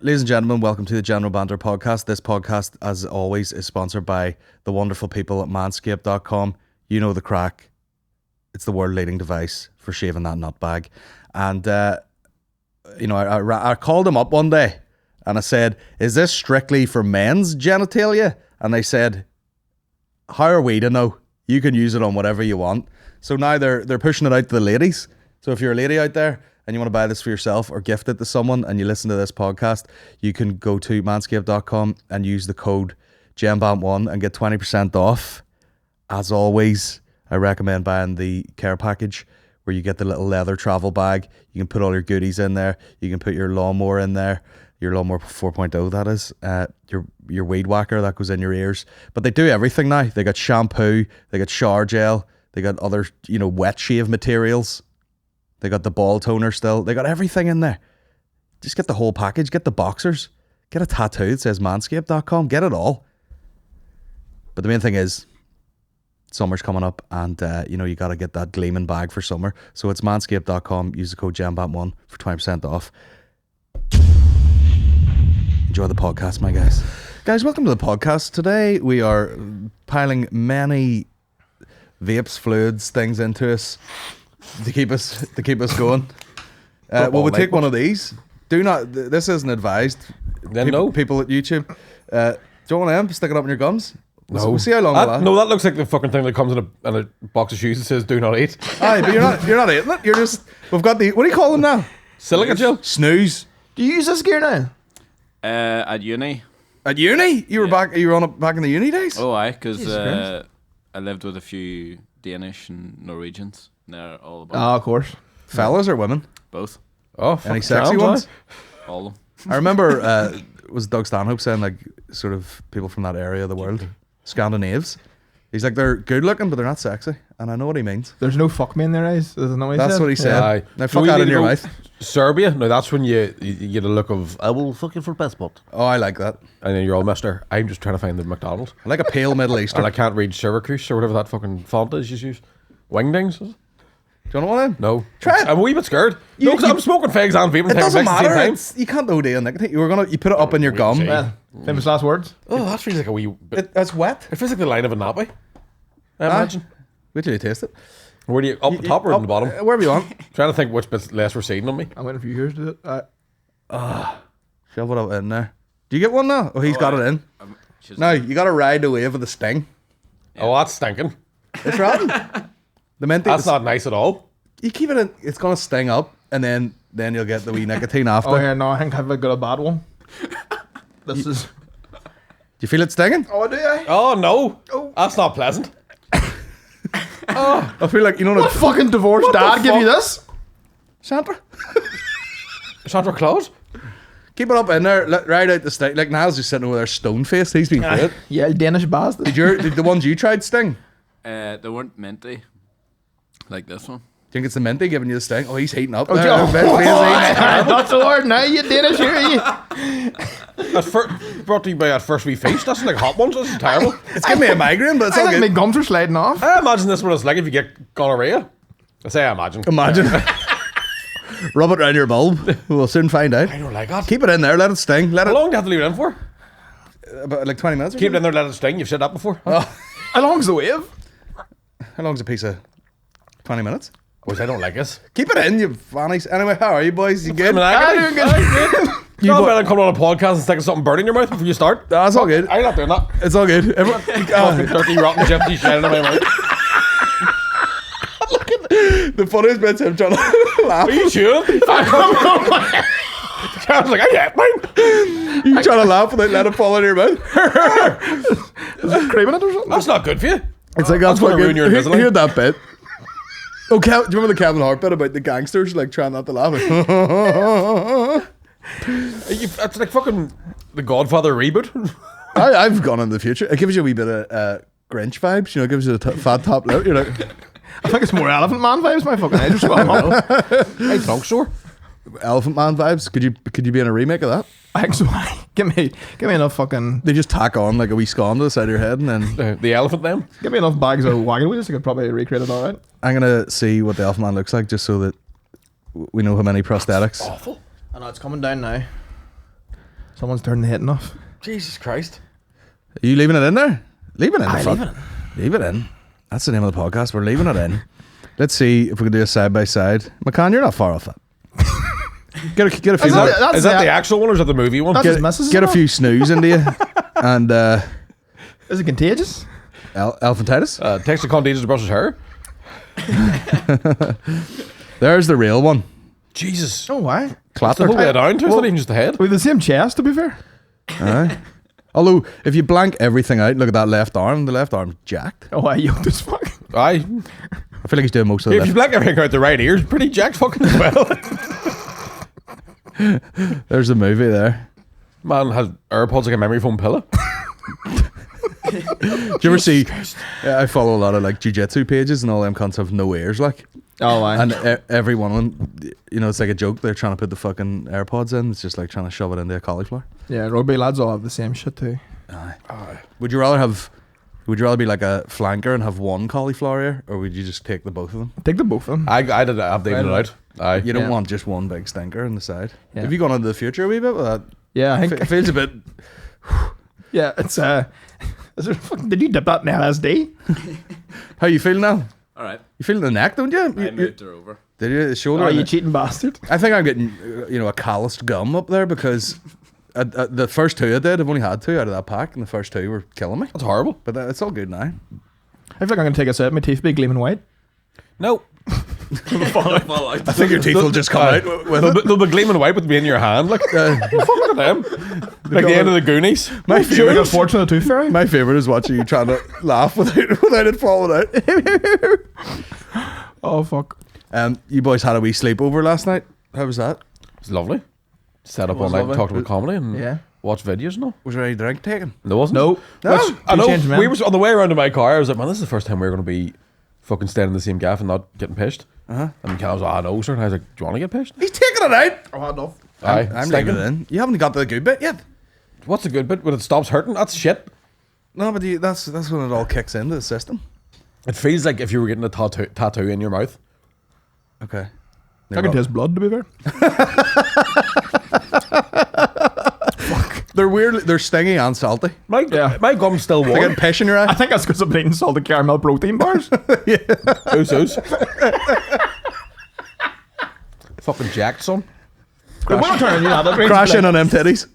Ladies and gentlemen, welcome to the General Banter podcast. This podcast, as always, is sponsored by the wonderful people at manscaped.com. You know the crack. It's the world-leading device for shaving that nut bag. And, I called them up one day and I said, is this strictly for men's genitalia? And they said, how are we to know? You can use it on whatever you want. So now they're pushing it out to the ladies. So if you're a lady out there, and you want to buy this for yourself or gift it to someone and you listen to this podcast, you can go to manscaped.com and use the code GEMBAMP1 and get 20% off. As always, I recommend buying the care package where you get the little leather travel bag. You can put all your goodies in there. You can put your lawnmower in there. Your lawnmower 4.0, that is. Your weed whacker that goes in your ears. But they do everything now. They got shampoo. They got shower gel. They got other, wet shave materials. They got the ball toner still. They got everything in there. Just get the whole package. Get the boxers. Get a tattoo that says manscaped.com. Get it all. But the main thing is, summer's coming up and, you got to get that gleaming bag for summer. So it's manscaped.com. Use the code GEMBAMP1 for 20% off. Enjoy the podcast, my guys. Guys, welcome to the podcast. Today we are piling many vapes, fluids, things into us. To keep us going. We'll take one of these. Do not. This isn't advised. Then people at YouTube. Do you want them? Stick it up in your gums. No. We'll see how long. No, that looks like the fucking thing that comes in a box of shoes that says "Do not eat." Aye, but you're not eating it. You're just. We've got the. What do you call them now? Silica gel. Snooze. Do you use this gear now? At uni. At uni? You were back. You were on it back in the uni days. Oh, aye, because I lived with a few Danish and Norwegians. And they're all about Oh, of course. Fellas or women? both. Oh, Any sexy ones? All of them. I remember. Was Doug Stanhope saying like sort of people from that area of the world, Scandinaves? He's like, they're good looking, but they're not sexy, and I know what he means. There's no fuck me in their eyes. Isn't that what he That's said? what he said. Aye. Now So fuck we that need in to your go mouth. Serbia. No, that's when you get a look of I will fucking for best spot, Oh, I like that. and then you're all Mister. I'm just trying to find the McDonald's, I like a pale Middle and Eastern. I can't read Syracuse or whatever that fucking font is you use. Wingdings? Is it? Do you want one of them? No. Try it. I'm a wee bit scared. No, because I'm smoking fags and vaping It doesn't at the matter. same time. You can't OD on nicotine. You put it up in your gum. see. Well, famous last words. Oh, that feels like a wee bit. It's wet. It feels like the line of a nappy. I imagine. Wait till you taste it. Where do you up the top or in the bottom? Wherever you want. Trying to think which bit's less receding on me. I'm waiting for you here to do it. Shove it up in there. Do you get one now? Oh, he's got it in. No, you got to ride the wave of the sting. Oh, that's stinking. It's rotten. The minty. That's not nice at all. You keep it in. It's gonna sting up, and then you'll get the wee nicotine after. Oh, here, no, I think I've got a bad one. This is. Do you feel it stinging? Oh, do I? Oh no, that's not pleasant. I feel like you know What fucking divorced dad give you this? Sandra. Santa Claus. Keep it up in there. Ride out the sting. Like Niall's just sitting over there, stone faced. He's been great. Yeah, Danish bastard. Did the ones you tried sting? They weren't minty. Like this one. Do you think it's the minty giving you the sting? Oh, he's heating up. Oh, there. Joe. His face is Not so hard now, you Danish here. You. Brought to you by that first wee feast. That's like hot ones. This is terrible. It's giving me a migraine, but it's I all think my good. gums are sliding off. I imagine this what it's like if you get gonorrhea. I say I imagine. Imagine. Rub it around your bulb. We'll soon find out. I don't like that. Keep it in there. Let it sting. Let How it. long do you have to leave it in for? About like 20 minutes. Or Keep it something? in there, let it sting. You've said that before. How long's the wave? How long's a piece of 20 minutes? Which I don't like this. Keep it in, you fannies. Anyway, how are you boys? You good? I'm doing good. You know better than coming on a podcast and sticking something burning in your mouth before you start. That's all good. I'm not doing that. It's all good. Everyone, Fucking dirty, rotten gypsy shit in my mouth. the funniest bit's him trying to laugh. Are you chewing? I was like, I get mine. You trying to laugh without letting it fall out of your mouth. Is it creaming it or something? That's not good for you. It's like That's that's gonna fucking. ruin your Invisalign. Hear that bit? Oh, do you remember the Kevin Hart bit about the gangsters like trying not to laugh? That's like fucking the Godfather reboot. I've gone into the future. It gives you a wee bit of Grinch vibes. You know, it gives you a fat top lip. You're like I think it's more Elephant Man vibes. My fucking head just swelled up. Hey, trunk store. Elephant Man vibes. Could you be in a remake of that? I think so. Give me enough fucking. They just tack on like a wee scone to the side of your head, and then The elephant them. Give me enough bags of wagon wheels. I could probably recreate it all right. I'm gonna see what the Elephant Man looks like, just so that we know how many prosthetics. Awful. I know it's coming down now. Someone's turned the hitting off. Jesus Christ. Are you leaving it in there? Leave it in. I fuck. leave it Leave it in. That's the name of the podcast. We're leaving it in. Let's see if we can do a side by side. McCann, you're not far off that. Get a few. Is that- Is that the actual one or is that the movie one? That's his missus. Get a few snooze into you, and Is it contagious? elephantitis. Text the contagious to brush his hair. There's the real one. Jesus. Oh, why? The Clatter. whole way down to it's not even just the head. We have the same chest, to be fair. Aye. Although, if you blank everything out, look at that left arm. The left arm's jacked. Oh, I yoked as fuck. Aye. I feel like he's doing most of the If you left. black everything out the right ear, it's pretty jacked fucking as well. There's the movie there. Man has AirPods like a memory foam pillow. Do you ever see? I follow a lot of like jiu-jitsu pages, and all them cunts have no ears, like. Oh, I. And every one of them, you know, it's like a joke. They're trying to put the fucking AirPods in. It's just like trying to shove it into a cauliflower. Yeah, rugby lads all have the same shit too. Would you rather be like a flanker and have one cauliflower ear, or would you just take the both of them? Take the both of them. I did have to even it out. Aye. You don't Yeah. want just one big stinker on the side. Yeah. Have you gone into the future a wee bit with that? Yeah, I It think. feels a bit. Yeah, it's Is there fucking, did you dip that in LSD? How you feel now? All right. You feel the neck, don't you? I moved her over. Did you? The shoulder? Oh, and you the- cheating bastard! I think I'm getting, a calloused gum up there because the first two I did, I've only had two out of that pack, and the first two were killing me. That's horrible. But it's all good now. I feel like I'm gonna take a sip. My teeth be gleaming white. No. Fall out. I think your teeth will just come out with it. They'll be gleaming white with me in your hand. Like, fuck, look at them. Like the end of the Goonies. My Like a favorite, fortune of the tooth fairy. my favorite is watching you trying to laugh without it falling out. Oh fuck! You boys had a wee sleepover last night. How was that? It's lovely. Set up all was night and lovely. talked about comedy and Yeah. watch videos and all. Was there any drink taken? There wasn't. No. No. Which, I know. changed, man. We were on the way around to my car. I was like, man, this is the first time we're going to be fucking staying in the same gaff and not getting pissed. And McCann was like, I know, sir. And I was like, do you want to get pissed? He's taking it out. Oh, had enough. Aye. I'm stinking. leaving it in. You haven't got to the good bit yet. What's the good bit? When it stops hurting? That's shit. No, but that's when it all kicks into the system. It feels like if you were getting a tattoo in your mouth. Okay. I can taste blood, to be fair. They're weird. They're stingy and salty. My gum's still They're warm. getting piss in your I eye. think that's because I'm eating salted caramel protein bars. Who's? Fucking jacked, son. We're not turning you that. Crash in on them titties.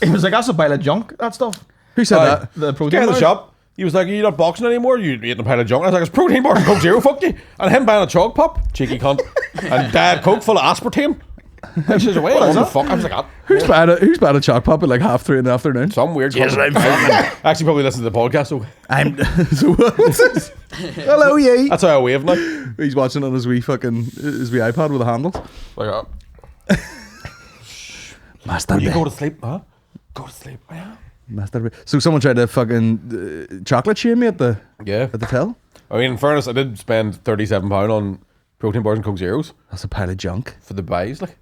He was like, that's a pile of junk, that stuff. Who said Aye. that? The protein Guy in the bars. shop. He was like, are you not boxing anymore? You eating a pile of junk? I was like, it's protein bar and Coke Zero, fuck you. And him buying a chalk pop, cheeky cunt. And Dad Coke full of aspartame. I says, wait, what the fuck? I was like, ah. Who's bad at chalk pop at like 3:30 in the afternoon? Some weird cunt. Actually probably listen to the podcast, so I'm. So what's this? Hello, ye. that's how I wave now. He's watching on his wee iPad with the handles. Like, Master. you go to sleep, huh? Go to sleep. Yeah. So someone tried to fucking chocolate shame me at the Yeah. till. I mean, in fairness, I did spend £37 on protein bars and Coke Zeros That's a pile of junk. for the buys. Like,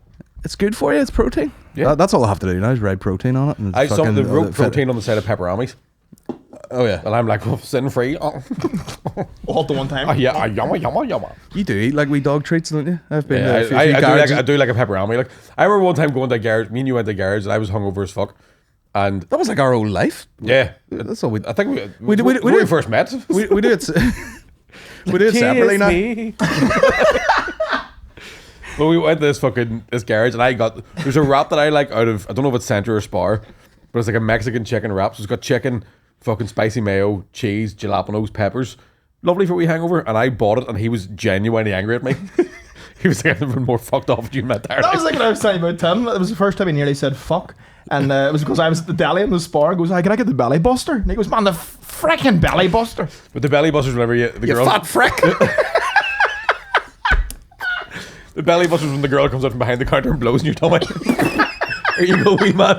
It's good for you. It's protein. Yeah. That's all I have to do now is write protein on it. And I saw fucking- the wrote fit- protein on the side of pepperonis. Oh yeah. And I'm like, oh, sin free. Oh, All at the one time. yeah, yumma. You do eat like wee dog treats, don't you? I've been. Yeah, to a few I do garages. I do like a pepperoni. Like, I remember one time going to a garage. Me and you went to a garage, and I was hungover as fuck. And That was like our old life. yeah, That's all we. I think We when we do- first met. We do it. We do it separately now. But we went to this garage, and there's a wrap that I like out of, I don't know if it's Centre or Spar, but it's like a Mexican chicken wrap. So it's got chicken, fucking spicy mayo, cheese, jalapenos, peppers. Lovely for a wee hangover. And I bought it, and he was genuinely angry at me. He was like, I've never been more fucked off with you in my entire That was life. like what I was saying about Tim. It was the first time he nearly said fuck. And it was because I was at the deli in the spar. He goes, can I get the belly buster? And he goes, man, the frickin' belly buster. But the belly busters, whenever the You girl, fat frick. the belly busters when the girl comes out from behind the counter and blows in your tummy. There you go, wee man.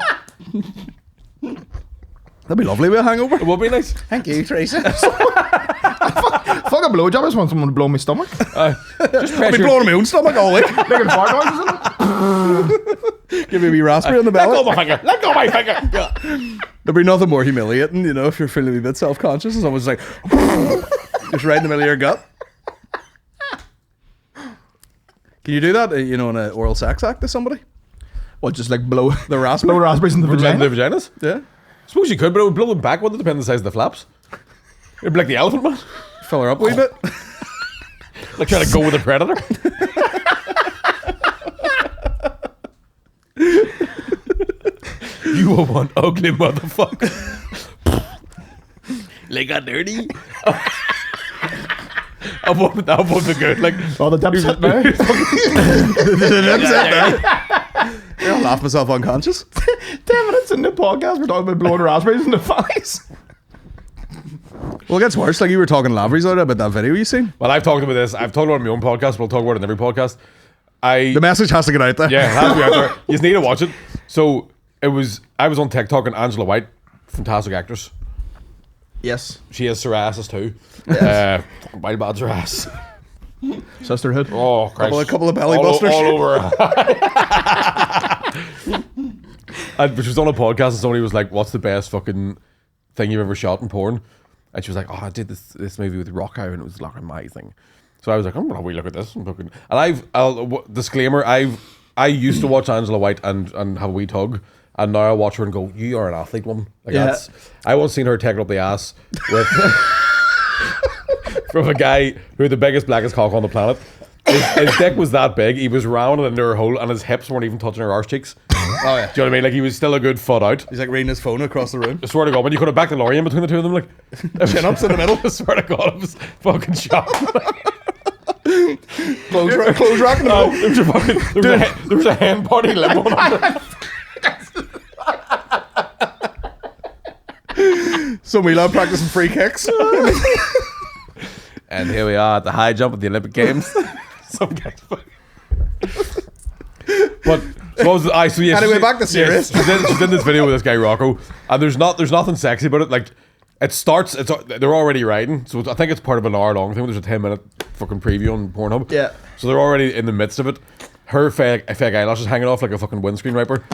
That'd be lovely with a hangover. It would be nice. Thank you, Teresa. Fuck a blowjob. I just want someone to blow my stomach. Just I've been pressure. blowing my own stomach all week. Making fart noises in it. Give me a wee raspberry on the Let go belly. my finger. Let go my finger. Yeah. There'd be nothing more humiliating, if you're feeling a bit self-conscious and someone's like, just right in the middle of your gut. Can you do that, in an oral sex act to somebody? What, just like blow The raspberry. blow raspberries in the vagina? The vaginas? Yeah. Suppose you could, but it would blow them back. Wouldn't it depend on the size of the flaps? It'd be like the elephant man. Fill her up a wee bit. Like trying to go with a predator. You are one ugly motherfucker. Like a dirty. I want the good. Like, Oh, the dip's hit there. I'll laugh myself unconscious. 10 minutes in the podcast, we're talking about blowing raspberries in the face. Well, it gets worse. Like you were talking Lavery's out about that video you seen. well, I've talked about this. I've talked about it on my own podcast, but I'll talk about it in every podcast. The message has to get out there. Yeah, it has to be out there. You just need to watch it. So I was on TikTok and Angela White, fantastic actress. Yes. She has psoriasis too. Wild bad psoriasis. Sisterhood. Oh, Christ. A couple of belly all, busters. all over her. And she was on a podcast and somebody was like, "What's the best fucking thing you've ever shot in porn?" And she was like, "Oh, I did this movie with Rocco and it was like amazing." So I was like, "I'm gonna look at this." And disclaimer, I used to watch Angela White and have a wee tug. And now I watch her and go, "You are an athlete, woman." Like Yeah. I once seen her take it up the ass with from a guy who had the biggest, blackest cock on the planet. His dick was that big, he was rounded into her hole, and his hips weren't even touching her arse cheeks. Oh yeah. Do you know what I mean? Like he was still a good foot out. He's like reading his phone across the room. I swear to God, when you could have backed the lorry in between the two of them, like Chin ups in the middle. I swear to God, it was fucking shocked. Clothes rack in the middle. There was a hen party limo on. Some wee lad practicing free kicks. And here we are at the high jump at the Olympic Games. Some guys. But so yes, Anyway, back to serious. She's in this video with this guy Rocco, and there's nothing sexy about it. Like it starts, they're already riding, so I think it's part of an hour long thing. There's a 10-minute fucking preview on Pornhub. Yeah. So they're already in the midst of it. Her fake eyelashes hanging off like a fucking windscreen wiper.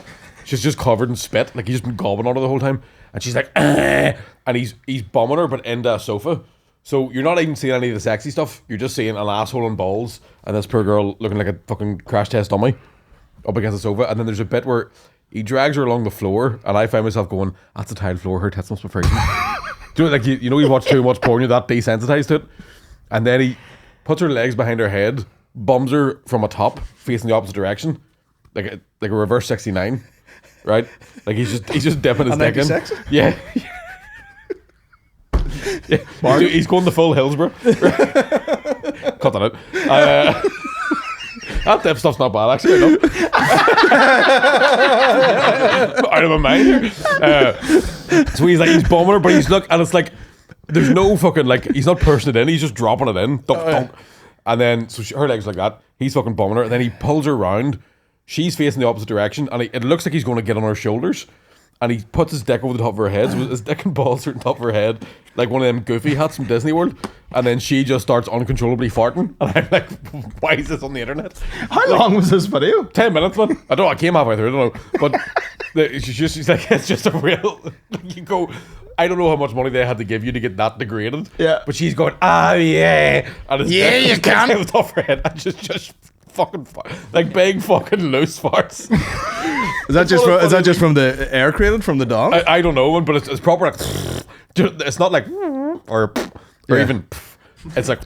She's just covered in spit, like he's just been gobbing on her the whole time, and she's like, and he's bumming her, but into a sofa. So you're not even seeing any of the sexy stuff. You're just seeing an asshole and balls, and this poor girl looking like a fucking crash test dummy up against the sofa. And then there's a bit where he drags her along the floor, and I find myself going, "That's a tile floor. Her tits must be freezing." Do you know, like you know, you watch too much porn, you're that desensitized to it. And then he puts her legs behind her head, bums her from a top, facing the opposite direction, like a reverse 69, right? Like he's just dipping his dick in. Yeah. Yeah. He's going the full Hillsborough. Cut that out. That dip stuff's not bad, actually. No. Out of my mind here. So he's bombing her, but and it's like there's no fucking, like, he's not pushing it in, he's just dropping it in. Dunk, dunk. And then so her legs like that. He's fucking bombing her, and then he pulls her around. She's facing the opposite direction, and it looks like he's going to get on her shoulders. And he puts his dick over the top of her head. So his dick and balls are on top of her head, like one of them Goofy hats from Disney World. And then she just starts uncontrollably farting. And I'm like, why is this on the internet? How long was this video? 10 minutes, man. I came halfway through, I don't know. But she's like, it's just a real, you go, I don't know how much money they had to give you to get that degraded. Yeah. But she's going, oh yeah. And his Yeah, dick, you can. His dick off her head. And just fucking, like big fucking loose farts. Is that just from the air created from the dog? I don't know, but it's proper. Like, it's not like or Yeah. even. It's like.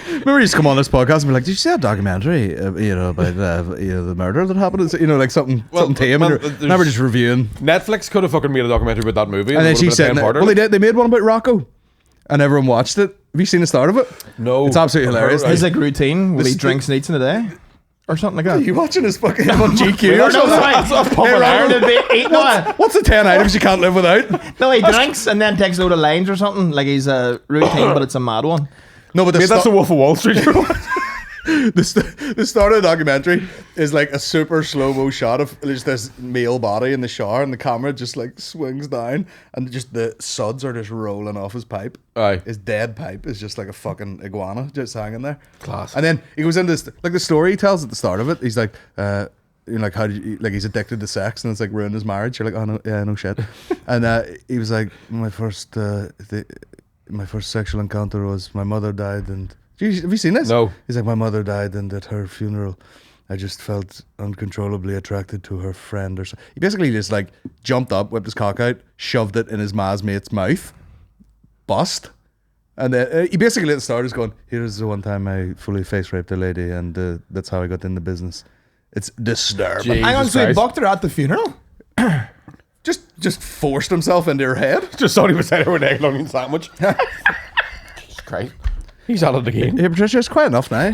Remember, you used to come on this podcast and be like, "Did you see that documentary? About the murder that happened? Like something tame." man, And remember just reviewing. Netflix could have fucking made a documentary about that movie, And then it she would've said, been a 10-parter. "Well, they did. They made one about Rocco, and everyone watched it. Have you seen the start of it? No, It's absolutely hilarious. Right. His like routine, will he This- drinks and eats in a day? Or something like that. Are you watching this fucking on GQ or No, something? that's pumping iron. What's the 10 items you can't live without? No, he drinks and then takes a load of lines or something. Like he's a routine, but it's a mad one. No, but Mate, that's the Wolf of Wall Street. the start of the documentary is like a super slow-mo shot of just this male body in the shower, and the camera just like swings down, and just the suds are just rolling off his pipe. Aye. His dead pipe is just like a fucking iguana just hanging there. Class. And then he goes into this, like the story he tells at the start of it. He's like, like, how did you, like, he's addicted to sex and it's like ruined his marriage. You're like, oh no, yeah, no shit. And he was like, my first sexual encounter was my mother died, and have you seen this? No. He's like, my mother died, and at her funeral, I just felt uncontrollably attracted to her friend or so. He basically just like jumped up, whipped his cock out, shoved it in his ma's mate's mouth, bust. And then he basically at the start is going, here's the one time I fully face raped a lady and that's how I got in the business. It's disturbing. Jesus Hang on, so he Christ. bucked her at the funeral? Just forced himself into her head. Just thought he was saying her an egg and onion sandwich. Jesus Christ. He's at it again. Hey Patricia, it's quite enough now.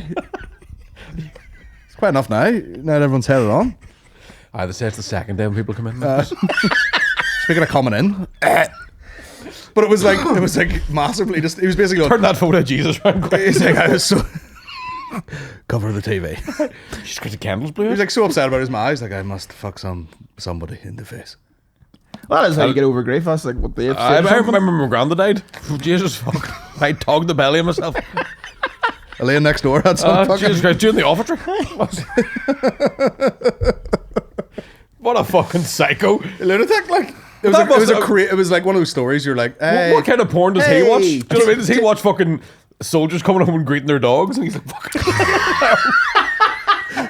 It's quite enough now. Now that everyone's headed on. They say it's the second day when people come in. Speaking of coming in. But it was like massively just, he was basically Turn going, that photo of Jesus around quick. he's like, I was so cover the TV. Just because the candles blew He out. was like so upset about his ma. He's like, I must fuck somebody in the face. Well, that is how you get over grief. That's like what they have I said. remember my granda died. Jesus fuck. I togged the belly of myself. Elaine next door had some fucking... Jesus Christ, doing the offertory. What a fucking psycho. lunatic, like... It was like one of those stories you're like, hey, What kind of porn does he hey. watch? Do you know what I mean? Does he watch fucking soldiers coming home and greeting their dogs? And he's like, fucking...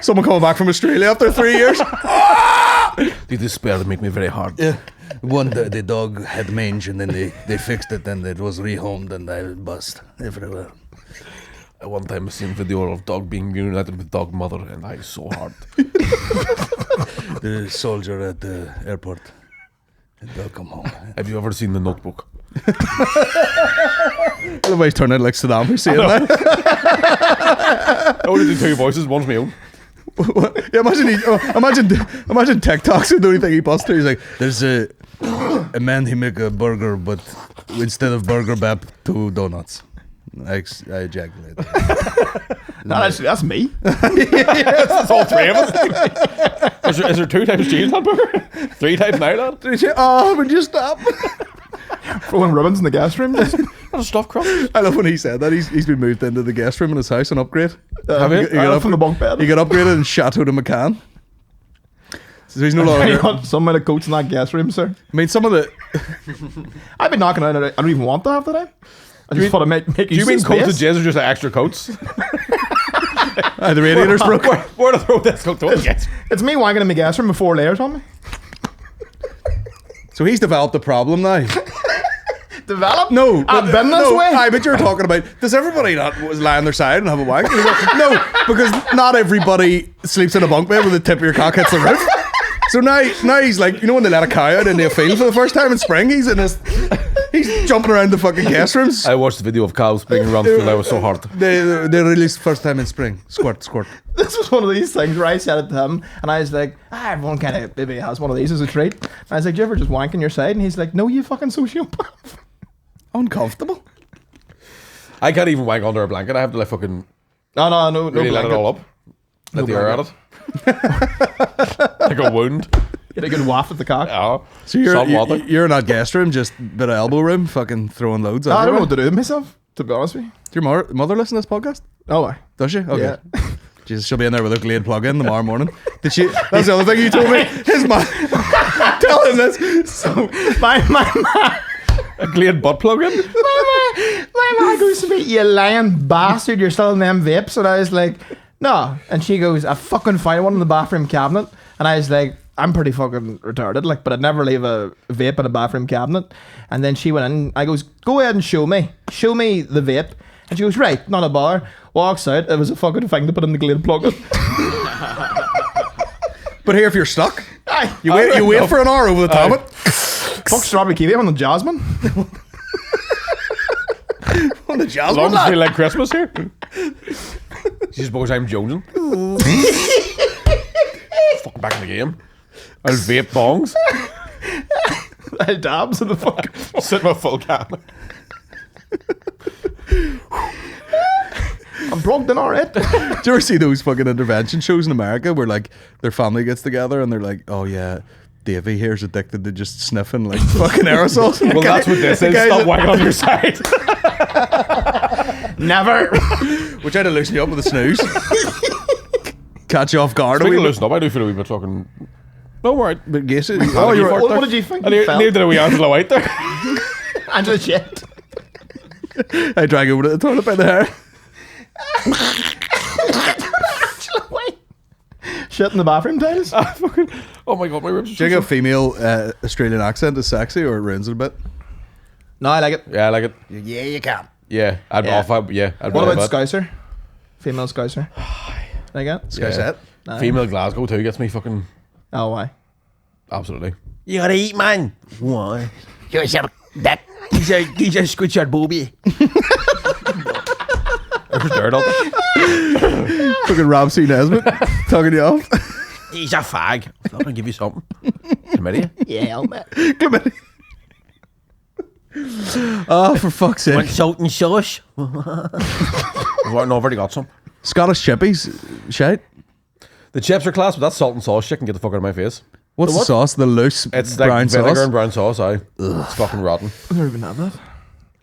someone coming back from Australia after 3 years. The despair make me very hard. Yeah. One, the dog had mange and then they fixed it and it was rehomed and I bust everywhere. One time I seen a video of dog being reunited with dog mother and I so hard. The soldier at the airport. And welcome home. Have you ever seen The Notebook? Otherwise turn out like Saddam Hussein. I only do two voices, one's my own. Yeah, imagine TikToks and the only thing he posts to, he's like, there's a man, he make a burger, but instead of burger bap, 2 donuts. I ejaculate. No, that's me. It's all three of us. Is there 2 types of cheese on burger? 3 types now, lad? Oh, would you stop? Throwing ribbons in the guest room. What a stuffed crust. I love when he said that. He's been moved into the guest room in his house, an upgrade. Have you? He got From the bunk bed. He got upgraded and Chateau to McCann. So he's no longer... Some of the coats in that guest room, sir. I mean, some of the... I've been knocking out. I don't even want to have today. I just thought to make Do you mean use of coats of space. jizz or just extra coats? the radiators broke. Where to throw this coat to? It's me wanking in my guest room with 4 layers on me. So he's developed a problem now. Develop? No. I've been this way. I bet you're talking about, does everybody not lie on their side and have a wank? And you go, no, because not everybody sleeps in a bunk bed with the tip of your cock hits the roof. So now he's like, you know when they let a cow out into a field for the first time in spring? He's jumping around the fucking guest rooms. I watched the video of cows being around the field. I was so hard. They released first time in spring. Squirt. This was one of these things where I said it to him, and I was like, everyone kind of maybe has one of these as a treat. And I was like, do you ever just wank on your side? And he's like, no, you fucking sociopath. Uncomfortable. I can't even wank under a blanket. I have to like fucking No really let it blanket. all up. Let the air at it. Like a wound. Get a good waft at the cock. Yeah. So Salt water. you're in that guest room, just a bit of elbow room, fucking throwing loads I don't know everywhere. what to do with myself, to be honest with you. Do your mother listen to this podcast? Oh, I. Does she? Okay. Yeah. Jesus, she'll be in there with a Glade plug-in tomorrow morning. Did she? That's the other thing you told me. His mom. Tell him this. So My A Glade butt plug in. my mom goes to me, you lying bastard, you're still in them vapes. And I was like, no. And she goes, I fucking found one in the bathroom cabinet. And I was like, I'm pretty fucking retarded, like, but I'd never leave a vape in a bathroom cabinet. And then she went in, I goes, go ahead and show me the vape. And she goes, right, not a bother. Walks out, it was a fucking thing to put in the Glade plug in. but here, if you're stuck, Aye. you wait for an hour over the top of it. Fuck strawberry kiwi on the jasmine. On the As jasmine. long as lad. you feel like Christmas here. She suppose I'm jonesing. Fucking back in the game. I'll vape bongs. I dabs in the fucking. Sit with a full can. I'm broke in alright. Do you ever see those fucking intervention shows in America where like their family gets together and they're like, oh yeah, Davey here's addicted to just sniffing like fucking aerosols. Well, that's what this is. Stop wagging on your side. Never. Which I'd loosen you up with a snooze. Catch you off guard. Speaking a of wee loosen up, I do feel a wee bit fucking... No, we're right. bit. Guess it. Oh, Oh, you you're fucked What did you think? I You felt? needed a wee Angela White there. Angela shit. I drag over to the toilet by the hair. Angela White. Shit in the bathroom tiles. Oh my god, my ribs. Do you think a female Australian accent is sexy or it ruins it a bit? No, I like it. Yeah, I like it. Yeah, you can. Yeah, I'd Yeah. off. I'd What be about bad. Scouser? Female Scouser. Like that? Sky set. Aye. Female Glasgow too gets me fucking Oh, why? absolutely. You gotta eat, man. Why? Here's your that. He's a squid your booby. There's dirt on it. Fucking Ramsey Nesbitt talking you off. He's a fag. I'm not gonna give you something. Chlamydia. Yeah, man. Chlamydia. Oh, for fuck's Want sake. salt and sauce? No, I've already got some. Scottish chippies, shite. The chips are class, but that salt and sauce shit can get the fuck out of my face. What's the what? sauce? The loose It's like brown vinegar sauce? and brown sauce. It's fucking rotten. I never even had that.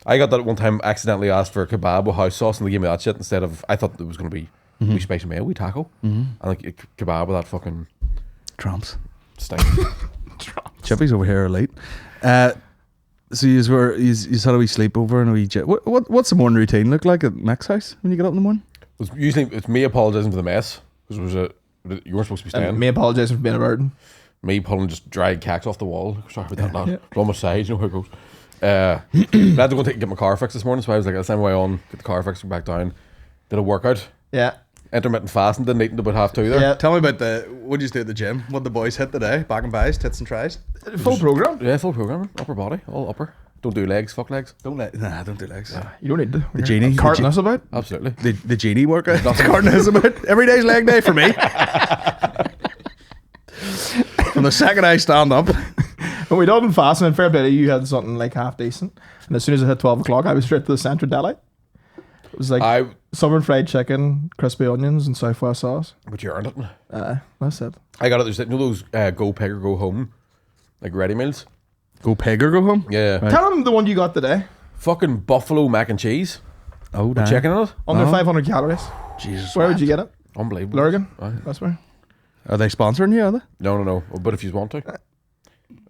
I got that one time. Accidentally asked for a kebab with house sauce, and they gave me that shit instead of. I thought it was gonna be wee spicy mayo, wee taco, and like a kebab with that fucking Trumps. stink. Chippies over here are late. So you had a wee sleepover and a wee what's the morning routine look like at Mick's house when you get up in the morning? It's me apologising for the mess because it was you weren't supposed to be staying. Me apologising for being a burden. Me pulling just dried cacks off the wall. Sorry about that, lad. It's on my side, you know how it goes. I had to go get my car fixed this morning, so I was like, I'll send my way on, get the car fixed, back down. Did a workout. Yeah. Intermittent fasting, didn't eat until about 2:30 there. Yeah. Tell me about what'd you do at the gym? What the boys hit today? Back and buys, tits and tries? Full program. Yeah, full programming. Upper body, all upper. Don't do legs, fuck legs. Don't do legs. You don't need to. The genie. Carting us about. Absolutely. The genie workout. Carting is about every day's leg day for me. From the second I stand up. When we done fasting, and fair bit of you had something like half decent. And as soon as it hit 12 o'clock, I was straight to the Central Deli. It was like summer fried chicken, crispy onions, and Southwest sauce. But you earned it. That's it. I got it. There's those go pig or go home, like ready meals. Go pig or go home? Yeah. Right. Tell them the one you got today. Fucking buffalo mac and cheese. Oh, damn. Chicken in it. Under Oh. 500 calories. Jesus. Where would you get it? Unbelievable. Lurgan? Aye. That's where. Are they sponsoring you, are they? No. But if you want to,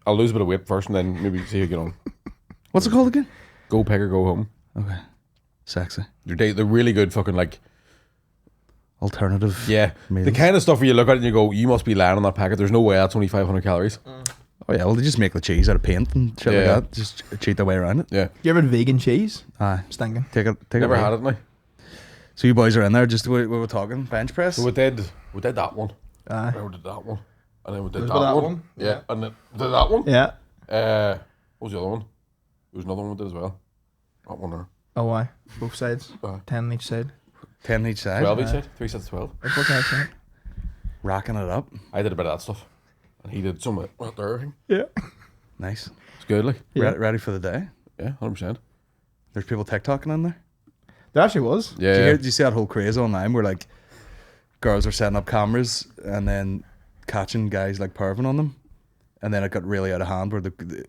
I'll lose a bit of weight first and then maybe see how you get on. What's it called again? Go pig or go home. Okay. Sexy. They're really good fucking like, Alternative. yeah. meals. The kind of stuff where you look at it and you go, you must be lying on that packet. There's no way that's only 500 calories. Oh, yeah. Well, they just make the cheese out of paint and shit Yeah. like that. Just cheat their way around it. Yeah. You ever had vegan cheese? Aye. Stinking. Take it. Never away. had it now. So you boys are in there. Just we were talking bench press. So we did that one. Aye. Then we did that one. And then we did Was that, that one. one? Yeah. Yeah. And then did that one. Yeah. What was the other one? There was another one we did as well. That one there. Oh, why? Both sides. Aye. 10 on each side. 10 each side. 12 each side. 3 sets of 12. That's what I said. Racking it up. I did a bit of that stuff. And he did some of that there thing. Yeah. Nice. It's good, like. Yeah. Ready for the day. Yeah, 100%. There's people TikToking in there. There actually was. Yeah. Did you see that whole craze online where like girls are setting up cameras and then catching guys like perving on them, and then it got really out of hand where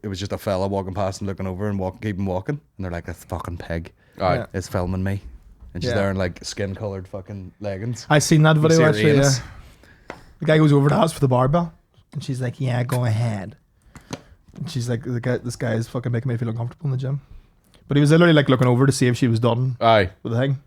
it was just a fella walking past and looking over and keeping walking, and they're like, "That fucking pig Aye. Yeah. is filming me," and she's Yeah. there in like skin colored fucking leggings. I seen that You video see her actually. Yeah. anus. The guy goes over to the house for the barbell, and she's like, "Yeah, go ahead." And she's like, "This guy is fucking making me feel uncomfortable in the gym." But he was literally like looking over to see if she was done Aye. with the thing.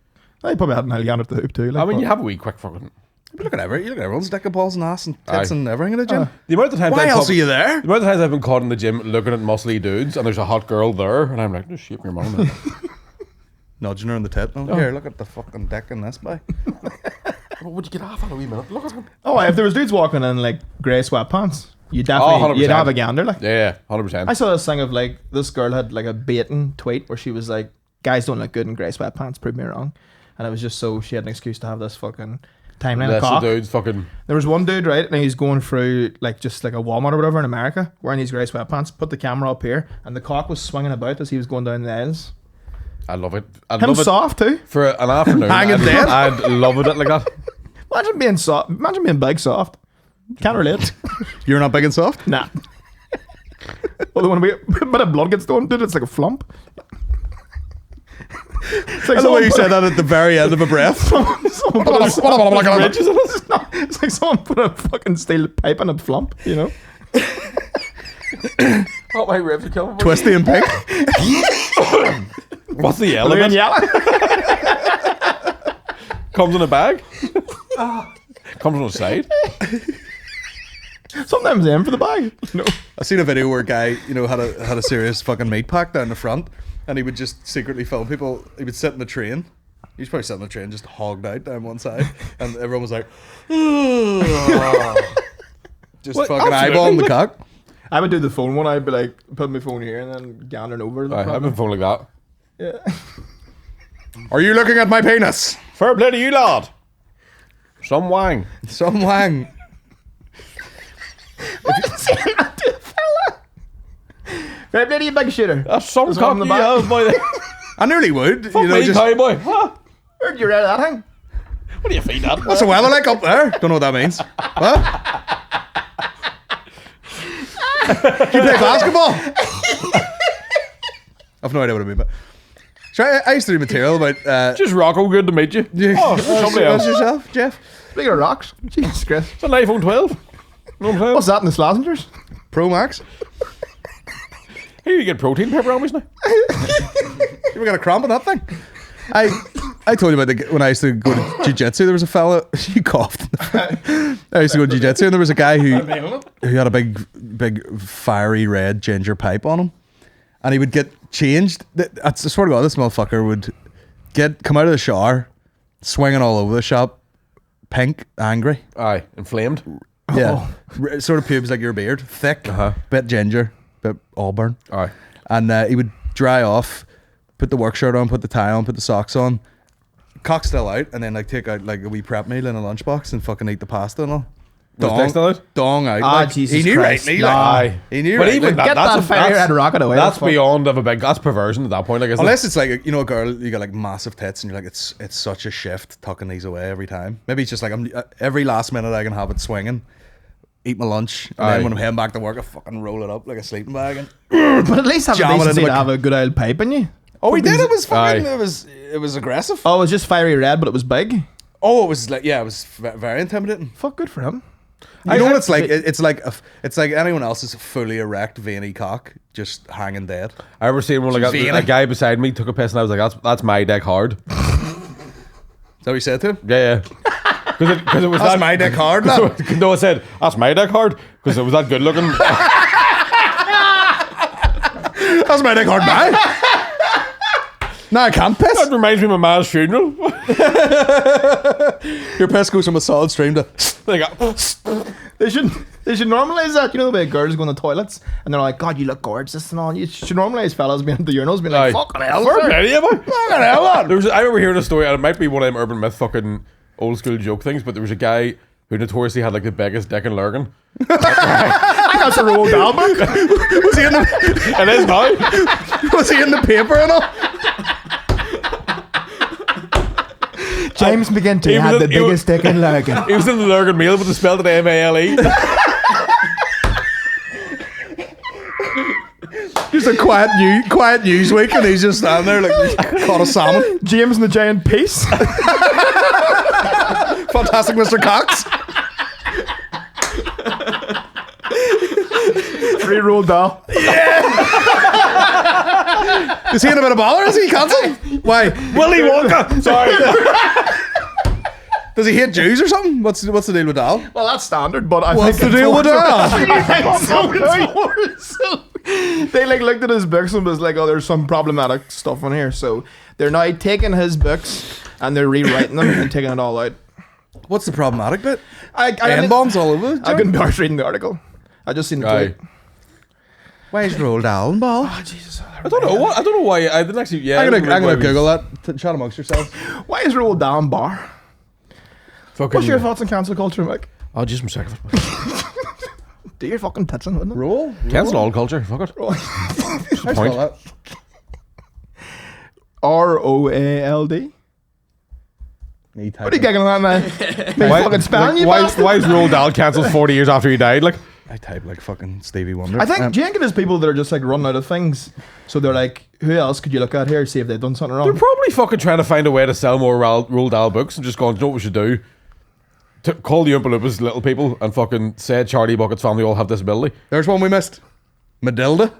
I probably had an alligator up the hoop too. Like, I mean, but- you have a wee quick fucking. You look at everyone's dick and balls and ass and tits Aye. and everything in the gym. The amount of times Why I've else caught- are you there? The amount of times I've been caught in the gym looking at muscly dudes and there's a hot girl there and I'm like, just shape your mum. Nudging her in the tit. Oh, here, look at the fucking dick in this boy. Would you get off on a wee minute? Look at him. Oh, if there was dudes walking in like grey sweatpants, you definitely you'd 100%. have a gander. Like Yeah, 100%. I saw this thing of like this girl had like a baiting tweet where she was like, "Guys don't look good in grey sweatpants. Prove me wrong." And it was just so she had an excuse to have this fucking timeline of That's the cock. dudes fucking. There was one dude, right, and he's going through like just like a Walmart or whatever in America, wearing these grey sweatpants. Put the camera up here, and the cock was swinging about as he was going down the aisles. I love it. I'd Him love it soft too. for an afternoon. Hanging dead. I'd love it like that. Imagine being soft. Imagine being big soft. Can't relate. You're not big and soft? Nah. Well, when a bit of blood gets thrown, dude, it's like a flump. It's like I know why you someone said that at the very end of a breath. someone put a, it's like someone put a fucking steel pipe in a flump, you know? Oh, my ribs are killing me. Twisty and pink. What's the Blue and element? yellow. Comes in a bag. Comes on the side. Sometimes they aim for the bag. No. I seen a video where a guy, had a serious fucking meat pack down the front, and he would just secretly film people. He would sit in the train. He's probably sitting in the train, just hogged out down one side, and everyone was like, just Well, fucking absolutely. eyeballing the cock. I would do the phone one. I'd be like, put my phone here and then gandering over. The I've been phone like that. Yeah. Are you looking at my penis? Fair play to you, lad. Some wang. Some wang. Saying that to a fella. Fair play to you, big shooter. That's some There's cock one in you the back. have, boy. I nearly would. Fuck me, Just, cowboy. Huh? Where'd you read that thing? What do you feed that? what's the weather like up there? Don't know what that means. What? Do you play basketball? I've no idea what I mean, but sure, I used to do material about. Just Rocco, good to meet you. Oh, somebody How's else. yourself, Jeff? Speaking of rocks. Jesus Christ. It's an iPhone 12. You know what I'm saying? What's that in the Slazengers? Pro Max. Here you get protein pepper on me now. You ever got a cramp on that thing? I told you about when I used to go to jiu-jitsu. There was a fella. You coughed. I used to go to jiu-jitsu, and there was a guy who had a big fiery red ginger pipe on him, and he would get changed. I swear to God, this motherfucker would come out of the shower, swinging all over the shop, pink, angry. Aye, inflamed. Yeah, sort of pubes like your beard, thick, bit ginger, bit auburn. Aye. And he would dry off, put the work shirt on, put the tie on, put the socks on, cock still out, and then take out a wee prep meal in a lunchbox and fucking eat the pasta and all. Was dick still out? Dong out. Ah, Jesus he knew Christ. rightly. Aye. He knew But rightly. even Get that fire and rocket away. That's fine. beyond of a big. That's perversion at that point. Like, isn't Unless it's like a girl, you got like massive tits, and you're like, it's such a shift tucking these away every time. Maybe it's just like every last minute I can have it swinging, eat my lunch, and Aye. then when I'm heading back to work, I fucking roll it up like a sleeping bag. And But at least have a Jam it decency into to a- have a good old pipe in you. oh, we did. It was fucking. Aye. It was aggressive. Oh, it was just fiery red, but it was big. Oh, it was like it was very intimidating. Fuck, good for him. You know what it's like? It's like anyone else's fully erect veiny cock just hanging dead. I ever seen one like Veiny. a guy beside me took a piss and I was like, that's my dick hard. Is that what you said to him? Yeah. Because it was That's that my dick hard, lad. No, I said that's my dick hard because it was that good looking. That's my dick hard now. Now I can't piss. That reminds me of my man's funeral. Your piss goes from a solid stream to. Like, They should normalize that. You know the way girls go in the toilets and they're like, God, you look gorgeous and all. You should normalize fellas being at the urinals being like, Aye. fucking hell, Fair sir. play to you, boy. Fucking hell, lad. I remember hearing a story, and it might be one of them urban myth fucking old school joke things, but there was a guy who notoriously had like the biggest dick in Lurgan. I got some Roald Dahl book. Was he in the? It is now. Was he in the paper and all? James McCann He was had in- the he was- biggest dick in Lurgan. He was in the Lurgan Mail, but they spelled it M-A-L-E. Just a quiet news week, and he's just standing there like caught a salmon. James and the Giant Peace. Fantastic, Mr. Cox. Free Roald Dahl. Is he in a bit of bother? Is he cancelled? Why? Willy Wonka. Sorry. Does he hate Jews or something? What's the deal with Dal? Well, that's standard, but I What's the think it's deal with more that? so they like looked at his books and was like, oh, there's some problematic stuff on here. So they're now taking his books and they're rewriting them and taking it all out. What's the problematic bit? I N-bombs all over. I couldn't be arsed reading the article. I just seen the Aye. tweet. Why's Roald Dahl ball? Oh, Jesus. I don't know why. I didn't actually. Yeah. I'm I don't gonna remember Google that. Chat amongst yourselves. Why is Roald Dahl in bar? Fucking, What's your thoughts on cancel culture, Mike? Oh, just a second. Do your fucking tits in, wouldn't it? Roll? Cancel all culture. Fuck it. How point? spell that? ROALD. Me type What are you giggling at, man? Me fucking spelling you, why bastard. is Roald Dahl cancelled 40 years after he died? Like, I type like fucking Stevie Wonder. I think, do you think there's people that are just like running out of things? So they're like, who else could you look at here, see if they've done something they're wrong? probably fucking trying to find a way to sell more Roald Dahl books and just going, do you know what we should do? Call the Oompa Loompas little people and fucking say Charlie Bucket's family all have disability. There's one we missed. Madilda.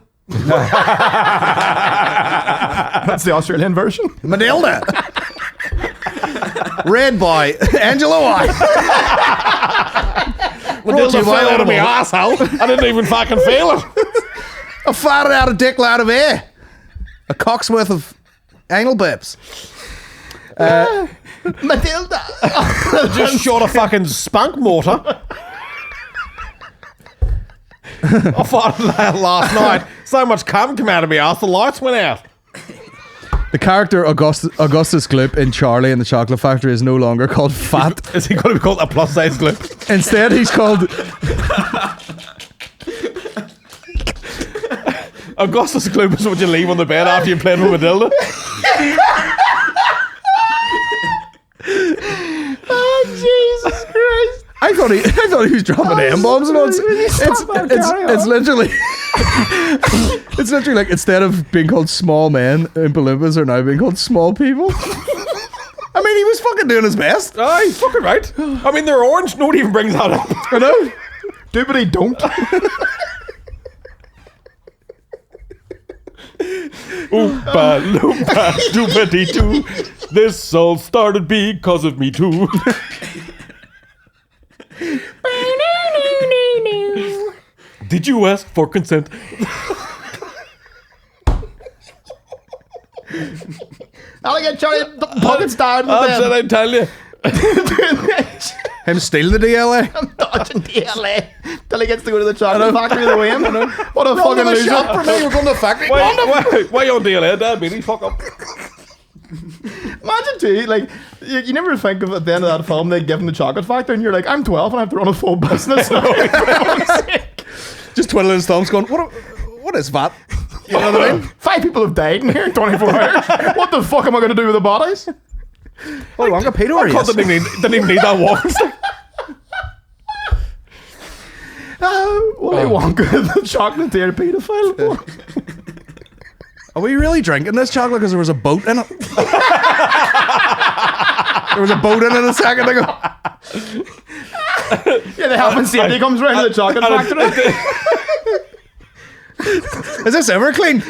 That's the Australian version. Madilda. Red by Angela White. Brought to you by out of my Audible. asshole. I didn't even fucking feel it. I farted out a dick load of air. A cock's worth of anal bips. Matilda. Just shot a fucking spunk mortar. I farted last night. So much cum came out of me ass, the lights went out. The character Augustus Gloop in Charlie and the Chocolate Factory is no longer called Fat. Is he going to be called a plus size glip? Instead, he's called Augustus Gloop is what you leave on the bed after you played with Matilda. Oh, Jesus Christ. I thought he was dropping M-bombs and all. It's literally it's literally like instead of being called small men, Oompa Loompas are now being called small people. I mean, he was fucking doing his best. Aye, fucking right. I mean, they're orange. Nobody even brings that up. I know. Doobity don't. Oompa loompa doopity doo. This all started because of me too. Did you ask for consent? I'll get Charlie pockets down. That's what I tell you. Him stealing the DLA. Dodging DLA till he gets to go to the chocolate factory the way in. What a fucking loser. For me, we're going to the factory. Why you on DLA, Diabetes? Fuck up. Imagine too, like you never think of at the end of that film they give him the chocolate factory and you're like, I'm 12 and I have to run a full business. Just twiddling his thumbs, going, "What is that?" You know what I mean? 5 people have died in here in 24 hours. What the fuck am I going to do with the bodies? Oh, Wonka Peter, are you? Didn't even need that walking stick. Willy Wonka, the chocolatier paedophile. Are we really drinking this chocolate because there was a boat in it? There was a boat in it a second ago. Yeah, the health and safety comes round to the chocolate factory. Is this ever clean?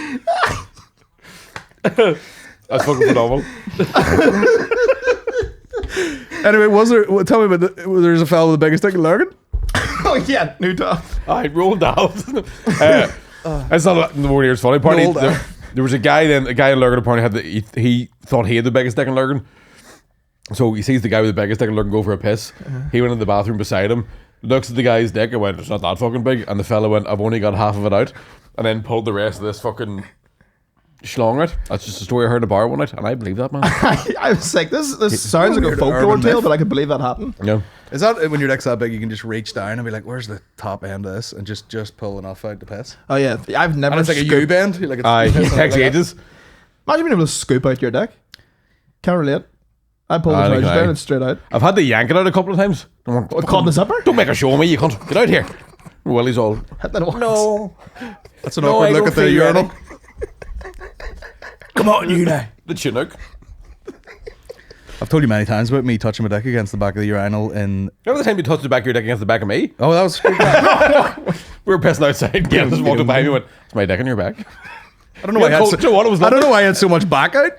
That's fucking phenomenal. Anyway, tell me about there's a fella with the biggest dick in Lurgan? Oh yeah, new top. I rolled out. That's not the more years funny. Apparently, there was a guy in Lurgan apparently he thought he had the biggest dick in Lurgan. So he sees the guy with the biggest dick in Lurgan go for a piss. He went in the bathroom beside him, looks at the guy's dick and went, "It's not that fucking big." And the fella went, "I've only got half of it out," and then pulled the rest of this fucking schlong out. That's just a story I heard in a bar one night, and I believe that, man. I was like, this sounds like a folklore tale, but I could believe that happened. Yeah. Is that when your dick's that big, you can just reach down and be like, "Where's the top end of this?" and just pull enough out to piss? Oh yeah, I've never. And it's like a U bend. Like It takes ages. Imagine being able to scoop out your dick. Can't relate. I pull the trousers down and straight out. I've had to yank it out a couple of times. Caught in the zipper? Don't make a show of me, you cunt. Get out here. Willie's all. Hit that once. No. That's an awkward look at the urinal. Come on, you know. The Chinook. I've told you many times about me touching my dick against the back of the urinal in... Remember the time you touched the back of your dick against the back of me? Oh, that was... We were pissing outside. Gail just walked up behind me and went, "It's my dick on your back." I don't know why I had so, Do you know what? It was I don't lovely. know why I had so much back out.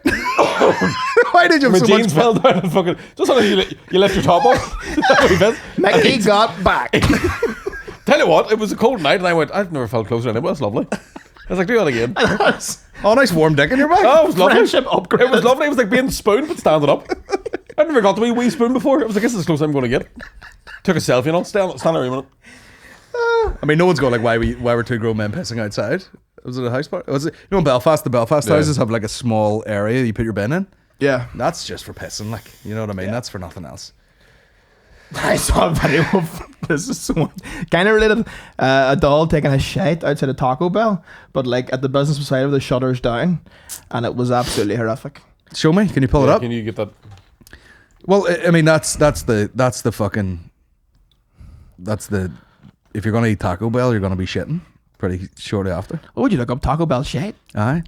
Why did you My have so jeans much fell down and fucking... Just like you left your top off. That's what he says. Micky got back. Tell you what, it was a cold night and I went, "I've never felt closer to anyone. That's lovely." I was like, "Do that again." Oh, nice warm dick in your back. Oh, it was lovely. Friendship upgrade. It was lovely. It was like being spooned but standing up. I'd never got to be wee spoon before. I was like, "This is as close as I'm going to get." Took a selfie and all. Stand there a minute. I mean, no one's going like, why were two grown men pissing outside? Was it a house party? Was it? You know, in Belfast, the Belfast houses have like a small area you put your bin in. Yeah. That's just for pissing, like, you know what I mean? That's for nothing else. I saw a video of this is someone kind of related. A doll taking a shite outside a Taco Bell, but like at the business beside of the shutters down, and it was absolutely horrific. Show me. Can you pull it up? Can you get that? Well, I mean, that's the if you're gonna eat Taco Bell, you're gonna be shitting pretty shortly after. Oh, would you look up Taco Bell shite? Aye.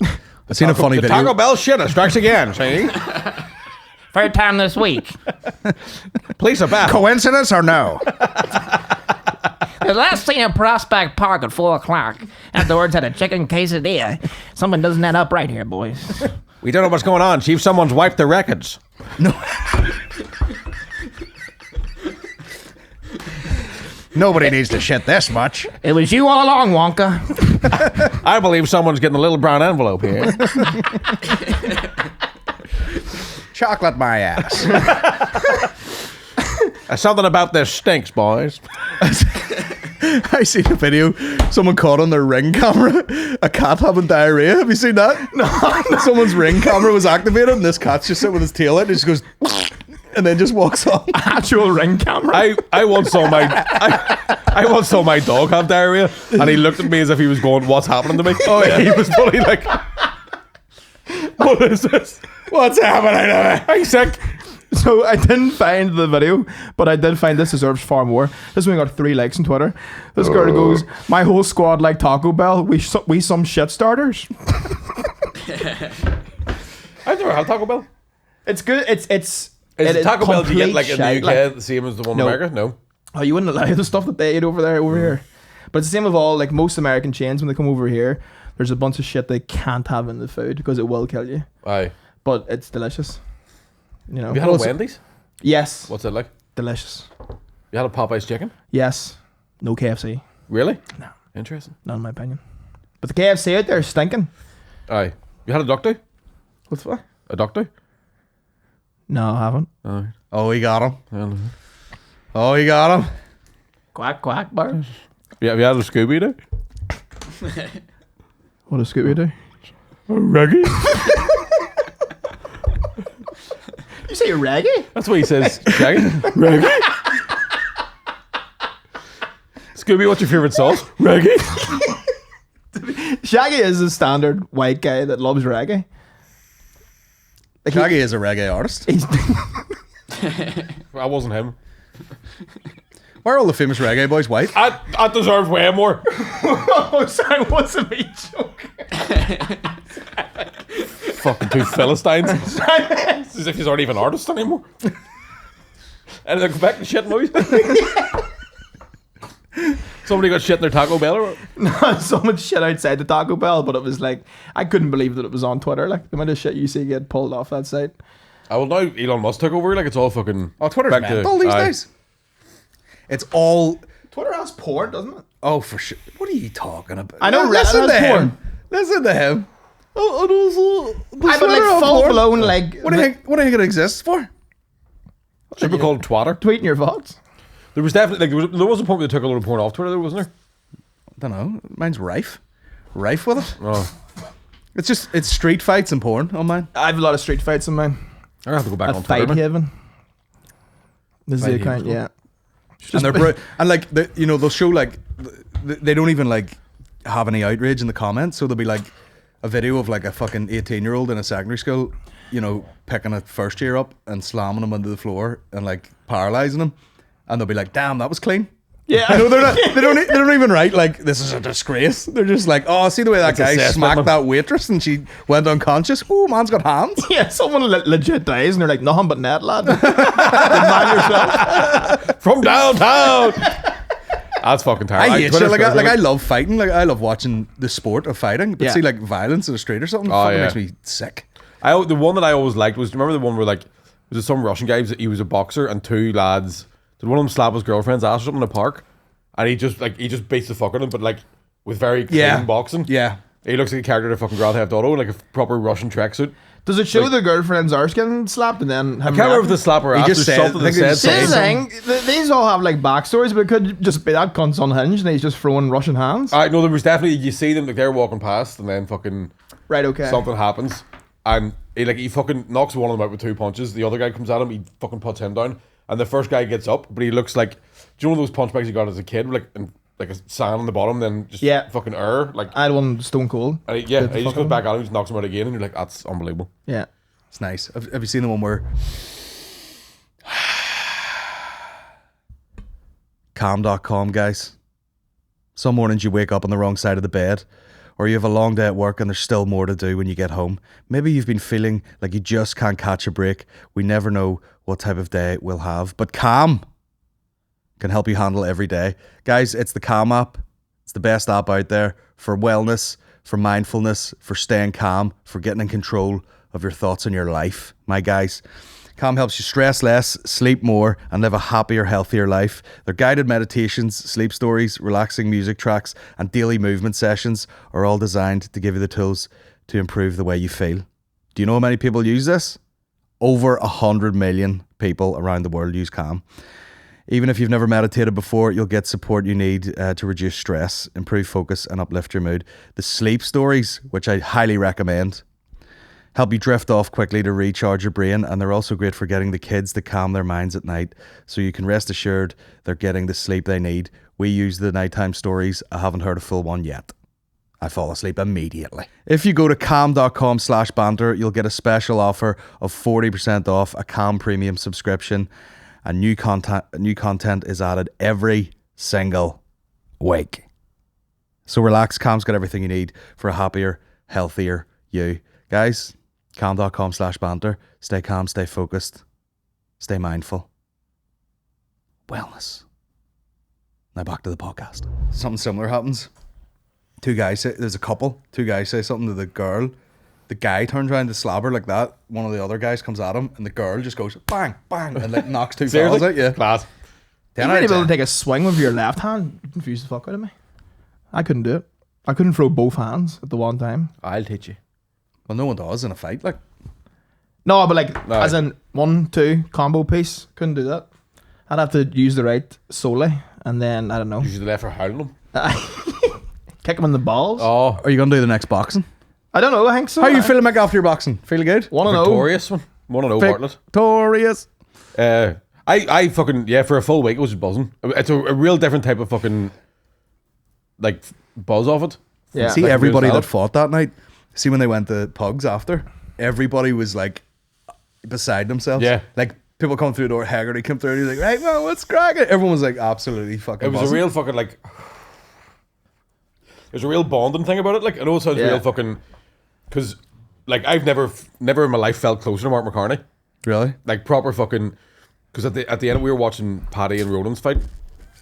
I've seen a funny video. Taco Bell shitter strikes again. See? Third time this week. Police are back. Coincidence or no? The last seen in Prospect Park at 4 o'clock. Afterwards had a chicken quesadilla. Something doesn't add up right here, boys. We don't know what's going on, Chief. Someone's wiped the records. Nobody needs to shit this much. It was you all along, Wonka. I believe someone's getting a little brown envelope here. Chocolate my ass. Something about this stinks, boys. I seen a video. Someone caught on their Ring camera a cat having diarrhea. Have you seen that? No. Someone's Ring camera was activated, and this cat's just sitting with his tail out. And he just goes, and then just walks on. Actual Ring camera. I once saw my dog have diarrhea, and he looked at me as if he was going, "What's happening to me?" Oh yeah, he was fully like, "What is this? What's happening to me? Are you sick?" So I didn't find the video, but I did find this deserves far more. This one got 3 likes on Twitter. This girl goes, "My whole squad like Taco Bell. We some shit starters." I've never had Taco Bell. It's good. It's Is Taco Bell do you get like in the UK like, the same as the one No. in America? No. oh, you wouldn't allow the stuff that they eat over here. But it's the same with all like most American chains when they come over here. There's a bunch of shit they can't have in the food because it will kill you. Aye. But it's delicious. You know. Have you had a Wendy's? Yes. What's it like? Delicious. You had a Popeye's chicken? Yes. No KFC. Really? No. Interesting. Not in my opinion. But the KFC out there is stinking. Aye. You had a doctor? What's that? A doctor? No, I haven't. Aye. Oh, he got him. I don't know. Oh, he got him. Quack, quack, bar. Yeah, have you had a Scooby Doo? What does Scooby do? Reggie? You say reggae? That's what he says. Shaggy? Reggie? Scooby, what's your favourite sauce? Reggie? Shaggy is a standard white guy that loves reggae. Like Shaggy is a reggae artist. He's I wasn't him. Why are all the famous reggae boys white? I deserve way more. oh, sorry, wasn't me joking. Fucking 2 Philistines. It's as if he's not even an artist anymore. And then go back to shit movies. Somebody got shit in their Taco Bell or what? No, so much shit outside the Taco Bell, but it was like I couldn't believe that it was on Twitter. Like the amount of shit you see get pulled off that site. Oh, well, now Elon Musk took over. Like, it's all fucking... Oh, Twitter's back to- mental these aye. days. It's all... Twitter has porn, doesn't it? Oh, for sure. What are you talking about? I know Listen Reddit to has him. porn. Listen to him. Oh, and also... I but like full blown like What do you think it exists for? Should we call him Twatter? tweeting your thoughts. There was definitely... Like, there was a point where they took a lot of porn off Twitter, there, wasn't there? I don't know. Mine's rife. Rife with it. Oh. It's street fights and porn on mine. I have a lot of street fights in mine. I have to go back on At Twitter. Fight man. Haven. This is the Fight account, Haven's yeah. And they're and like they'll show like they don't even like have any outrage in the comments, so there'll be like a video of like a fucking 18-year-old in a secondary school, picking a first year up and slamming him onto the floor and like paralyzing him, and they'll be like, "Damn, that was clean." Yeah. I know they're not. They don't even write like this is a disgrace. They're just like, "Oh, see the way that It's a guy assessment, smacked man. that waitress and she went unconscious. Oh, man's got hands." Yeah, someone legit dies and they're like, nothing but net, lad. Mind yourself. From downtown! That's fucking terrible. I hate Twitter's shit. Like crazy. I love fighting. Like I love watching the sport of fighting. But Yeah. see, like violence in the street or something, Oh, fucking yeah. makes me sick. The one that I always liked was, do you remember the one where like, was it some Russian guy, he was a boxer and 2 lads, did one of them slap his girlfriend's ass or something in the park? And he just beats the fuck out of him, but like, with very clean Yeah. boxing. Yeah. He looks like a character in a fucking Grand Theft Auto, like a proper Russian tracksuit. Does it show the girlfriend's arse getting slapped and then I can't remember if the slapper He ass just was said- something I that think he said just This something. is the thing, these all have like backstories, but it could just be that cunt's unhinged and he's just throwing Russian hands. I know there was definitely, you see them, like they're walking past and then fucking Right, okay. something happens and he fucking knocks one of them out with 2 punches. The other guy comes at him, he fucking puts him down, and the first guy gets up, but he looks like, do you know one of those punch bags you got as a kid, like a sand on the bottom, then just fucking air, like. I had one stone cold. And he Did the just fuck goes on back at him, just knocks him out again, and you're like, that's unbelievable. Yeah. It's nice. Have you seen the one where calm.com, guys? Some mornings you wake up on the wrong side of the bed, or you have a long day at work and there's still more to do when you get home. Maybe you've been feeling like you just can't catch a break. We never know what type of day we'll have, but Calm can help you handle every day. Guys, it's the Calm app. It's the best app out there for wellness, for mindfulness, for staying calm, for getting in control of your thoughts and your life, my guys. Calm helps you stress less, sleep more, and live a happier, healthier life. Their guided meditations, sleep stories, relaxing music tracks, and daily movement sessions are all designed to give you the tools to improve the way you feel. Do you know how many people use this? Over 100 million people around the world use Calm. Even if you've never meditated before, you'll get support you need to reduce stress, improve focus, and uplift your mood. The sleep stories, which I highly recommend, help you drift off quickly to recharge your brain, and they're also great for getting the kids to calm their minds at night, so you can rest assured they're getting the sleep they need. We use the nighttime stories. I haven't heard a full one yet. I fall asleep immediately. If you go to calm.com/banter, you'll get a special offer of 40% off a Calm Premium subscription, and new content is added every single week. So relax, Calm's got everything you need for a happier, healthier you. Guys, calm.com/banter. Stay calm, stay focused, stay mindful. Wellness. Now back to the podcast. Something similar happens. Two guys say something to the girl. The guy turns around to slap her like that. One of the other guys comes at him, and the girl just goes bang, bang, and like knocks two fellas out. Yeah, Class. You might be able to take a swing with your left hand. You confuse the fuck out of me. I couldn't do it. I couldn't throw both hands at the one time. I'll teach you. Well, no one does in a fight. Like, No, but like, as in 1-2 combo piece, couldn't do that. I'd have to use the right solely, and then, I don't know, Use the left for howling them. kick him in the balls. Oh, are you gonna do the next boxing? I don't know, I think so. How are you feeling, Mick, after your boxing? Feeling good? 1-0. victorious one. 1-0 Bartlett. Victorious. I fucking, yeah, for a full week it was buzzing. It's a real different type of fucking, like, buzz off it. Yeah. See, Like everybody yourself. that fought that night, see when they went to pugs after, everybody was like beside themselves. Yeah. Like people come through the door, Haggerty came through, and he's like, right, well, what's cracking? Everyone was like absolutely fucking It was buzzing. a real fucking, like, there's a real bonding thing about it. Like, I know it sounds Yeah. real fucking, because, like, I've never in my life felt closer to Mark McCartney. Really? Like, proper fucking, because at the end we were watching Paddy and Roland's fight,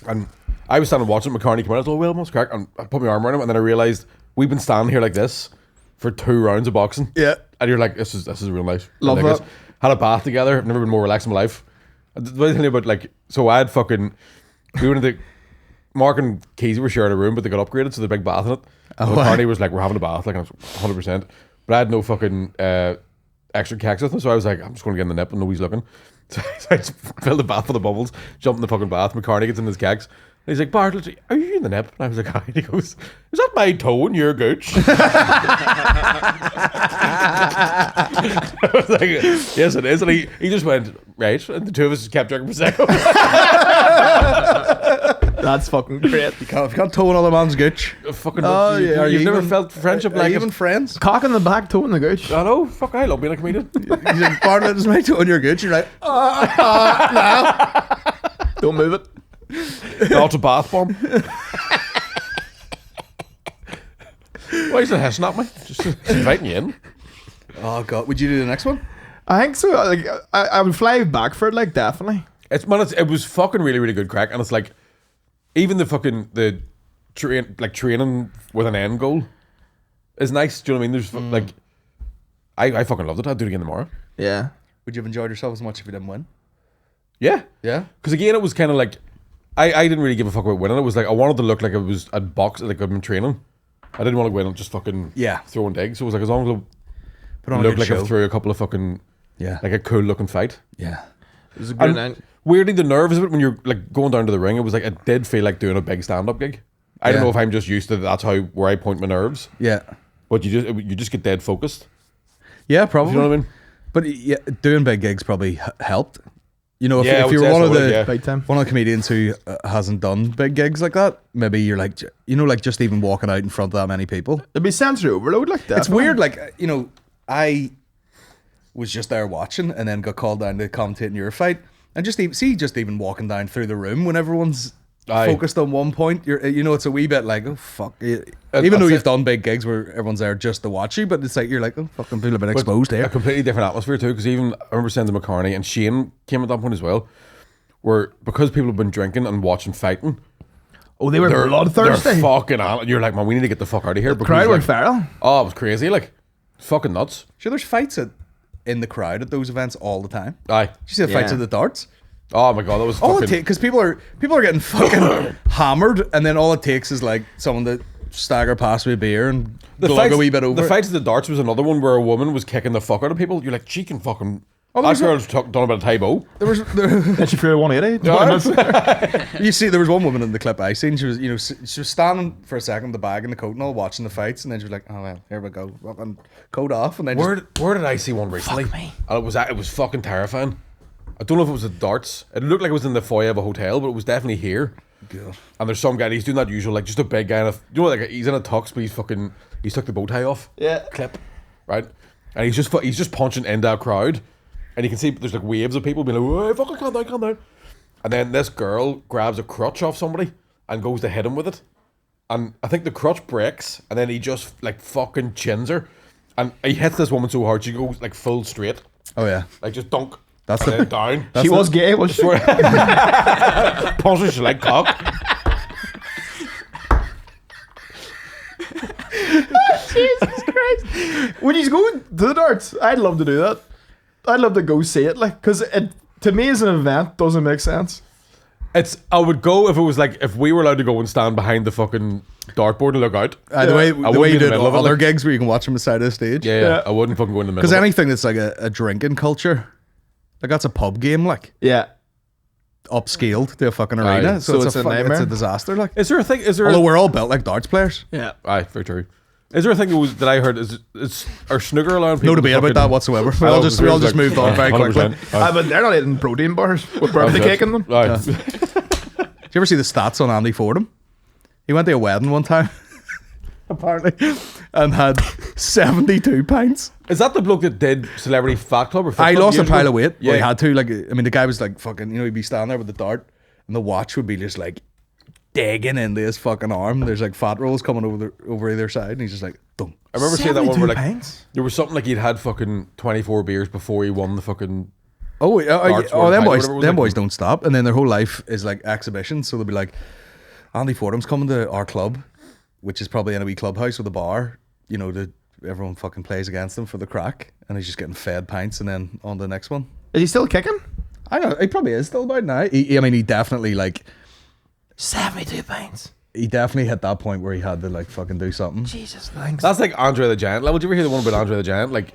and I was standing watching McCartney come out. I was like, well, what's crack? And I put my arm around him, and then I realised we've been standing here like this for 2 rounds of boxing. Yeah. And you're like, this is real nice. Love Like, that. had a bath together. I've never been more relaxed in my life. And the funny thing about, like, so I had fucking, we went into, Mark and Keezy were sharing a room, but they got upgraded, so the big bath in it. And McCartney was like, we're having a bath, like, 100%. But I had no fucking extra keks with him, so I was like, I'm just going to get in the nip and nobody's looking. So I just filled the bath full of bubbles, jumped in the fucking bath. McCartney gets in his keks. And he's like, Bartlett, are you in the nip? And I was like, hi. And he goes, is that my toe in your gooch? I was like, yes, it is. And he just went, right. And the two of us just kept drinking Prosecco. That's fucking great. If you can't toe another man's gooch. Fucking, Oh, yeah. Are you've you never even- felt friendship Are like you it. even friends? Cock in the back, toe in the gooch. I know. Fuck, I love being a comedian. He's like, Bartlett, is my toe on your gooch? You're like, Don't move it. The ultra bath bomb. Why is it hissing at me? Just inviting you in. oh god, would you do the next one? I think so. Like, I would fly back for it, like, definitely. It was fucking really, really good crack. And it's like, even the training with an end goal is nice. Do you know what I mean? There's like, I fucking loved it. I'd do it again tomorrow. Yeah. Would you have enjoyed yourself as much if you didn't win? Yeah. Yeah. Because again, it was kind of like, I didn't really give a fuck about winning. It was like, I wanted to look like I'd box, like I'd been training. I didn't want to win and just fucking throwing digs. So it was like, as long as Put I on a look good like show. I threw a couple of fucking, Yeah. like a cool looking fight. Yeah. It was a good And night. weirdly, the nerves of it when you're like going down to the ring, it was like, it did feel like doing a big stand-up gig. I don't Yeah. know if I'm just used to that's where I point my nerves, Yeah. but you just get dead focused. Yeah, probably. You know what I mean? But yeah, doing big gigs probably helped. You know, if, Yeah, I if would you're say one so, of the yeah. Big time. one of the comedians who hasn't done big gigs like that, maybe you're like, you know, like just even walking out in front of that many people. It'd be sensory overload, like that. It's weird. Like, you know, I was just there watching and then got called down to commentate in your fight, and just even walking down through the room when everyone's Aye. focused on one point. It's a wee bit like, oh fuck. Even though that's you've it. done big gigs where everyone's there just to watch you, but it's like you're like, oh fucking people have been exposed A here. completely different atmosphere too, because even I remember saying to McCartney and Shane came at that point as well, where because people have been drinking and watching fighting, Oh, they were they're bloodthirsty. fucking on it. You're like, man, we need to get the fuck out of here. Crowd like, went feral. oh, it was crazy, like fucking nuts. Sure, there's fights at in the crowd at those events all the time. Aye. Did you see the fights Yeah. at the darts? Oh my god, that was All it fucking. takes, because people are getting fucking hammered, and then all it takes is like someone to stagger past with a beer and glug a wee bit over. The it. fights at the darts was another one where a woman was kicking the fuck out of people. You're like, she can fucking. Oh, that there's girl's done about a Taibo. There was And she threw a 180. you see, there was one woman in the clip I seen. She was, she was standing for a second, the bag and the coat and all, watching the fights, and then she was like, "Oh well, here we go, fucking coat off." And then Where did I see one recently? me. And it was fucking terrifying. I don't know if it was the darts. It looked like it was in the foyer of a hotel, but it was definitely here. God. And there's some guy, he's doing that usual, like just a big guy, like he's in a tux, but he's took the bow tie off. Yeah. Clip, right? And he's just punching into a crowd, and you can see there's like waves of people being like, "Hey, fucking calm down." And then this girl grabs a crutch off somebody and goes to hit him with it, and I think the crutch breaks, and then he just like fucking chins her, and he hits this woman so hard she goes like full straight, Oh yeah, like just dunk. That's and the- then down. She was gay, was she? Punches like cock. Jesus Christ. When you go to the darts, I'd love to do that. I'd love to go see it, like, because it, to me as an event, doesn't make sense. I would go if it was like if we were allowed to go and stand behind the fucking dartboard and look out. the way wouldn't you be in do the middle of it, other like- gigs where you can watch from the side of the stage. Yeah, I wouldn't fucking go in the middle. Because of it. anything that's like a drinking culture, like that's a pub game, like Yeah. upscaled to a fucking arena. Aye, So, so it's it's a it's nightmare. a disaster. Like, Is there a thing? Is there? although we're all built like darts players. Yeah. Aye, very true. Is there a thing that I heard? Is our snooker allowing people? No debate to about fucking- that whatsoever. We Oh, all just like- moved on very 100%. quickly. Aye. But they're not eating protein bars with birthday cake in them. Aye. Did you ever see the stats on Andy Fordham? He went to a wedding one time, apparently, and had 72 pints. Is that the bloke that did Celebrity Fat Club? Or Fit I Club lost a years pile ago? of weight. Yeah, Well, he had to. Like, I mean, the guy was like fucking. He'd be standing there with the dart, and the watch would be just like digging into his fucking arm. There's like fat rolls coming over either side, and he's just like, dum. I remember seeing that one where like pints? there was something like he'd had fucking 24 beers before he won the fucking. Oh, Darts oh, World them Title, boys, whatever it was, them like- boys don't stop, and then their whole life is like exhibitions. So they'll be like, Andy Fordham's coming to our club, which is probably in a wee clubhouse with a bar. Everyone fucking plays against him for the crack, and he's just getting fed pints, and then on to the next one. Is he still kicking? I don't know. He probably is still about now. He definitely 72 pints. he definitely hit that point where he had to like fucking do something. Jesus, thanks. That's like Andre the Giant level. Did you ever hear the one about Andre the Giant? Like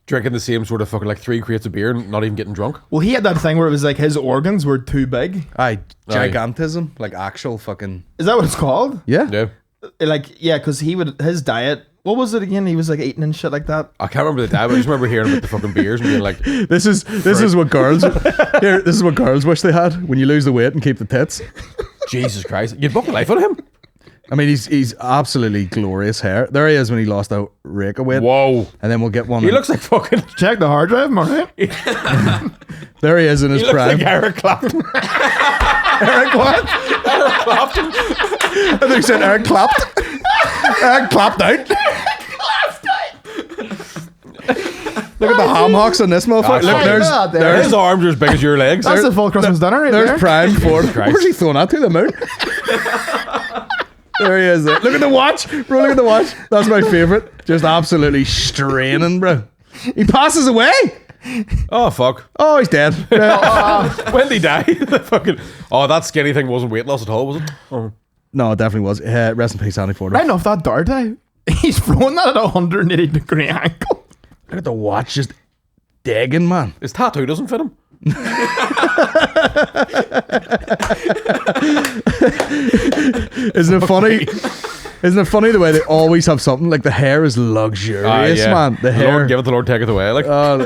drinking the same sort of fucking like 3 crates of beer and not even getting drunk. Well, he had that thing where it was like his organs were too big. Aye, gigantism, like actual fucking Is that what it's called? yeah. Yeah. Like, yeah, because his diet, what was it again? He was like eating and shit like that. I can't remember the dad, but I just remember hearing about the fucking beers and being like, This is what girls here. This is what girls wish they had. When you lose the weight and keep the tits. Jesus Christ, you'd book a life on him. I mean, he's absolutely glorious hair. There he is when he lost that rake of weight. Whoa. And then we'll get one. He looks like fucking. Check the hard drive, am I right? There he is in his He looks prime. like Eric Clapton. Eric what? Eric Clapton. I think he said Eric clapped. Eric clapped out. Look at the ham hocks on this motherfucker. Look, fine. there's Look at that there. there's His arms are as big as your legs. That's the full Christmas dinner right there's there. prime for. Christ. Where's he throwing that to the moon? There he is. Look at the watch, bro. Look at the watch. That's my favorite. Just absolutely straining, bro. He passes away. Oh fuck. Oh, he's dead. When did he die? The fucking. Oh, that skinny thing wasn't weight loss at all, was it? Oh. No, it definitely was. Rest in peace, Andy Fordham. Right off that dart, he's throwing that at a 180-degree angle. Look at the watch, just digging, man. His tattoo doesn't fit him. Isn't it funny? Isn't it funny the way they always have something like the hair is luxurious, Yeah. man. The The hair. Lord give it, the Lord take it away. Like, Oh,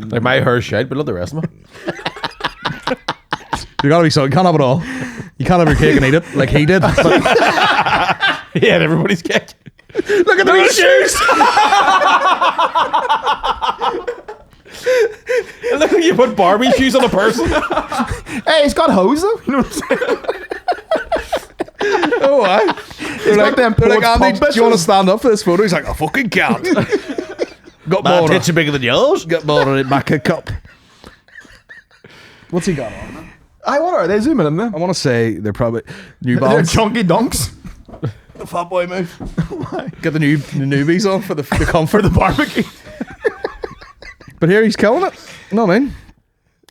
like my hair's shite, but love the rest of it. you gotta be so. You can't have it all. You can't have your cake and eat it like he did. But He had everybody's cake. look at those shoes. It looks like you put Barbie shoes on a person. Hey, he's got hose though. You know what I'm saying? Oh, aye. They're got them they're like, porch Andy, pump do you want to bitches." stand up for this photo? He's like, I fucking can't. Got more. are bigger than yours. Got more in it back a cup. What's he got on? Man? What are they zooming in there? I want to say they're probably New They're Balance. chunky dunks. The fat boy move. Get the newbies on for the comfort of the barbecue. But here he's killing it. You know what I mean?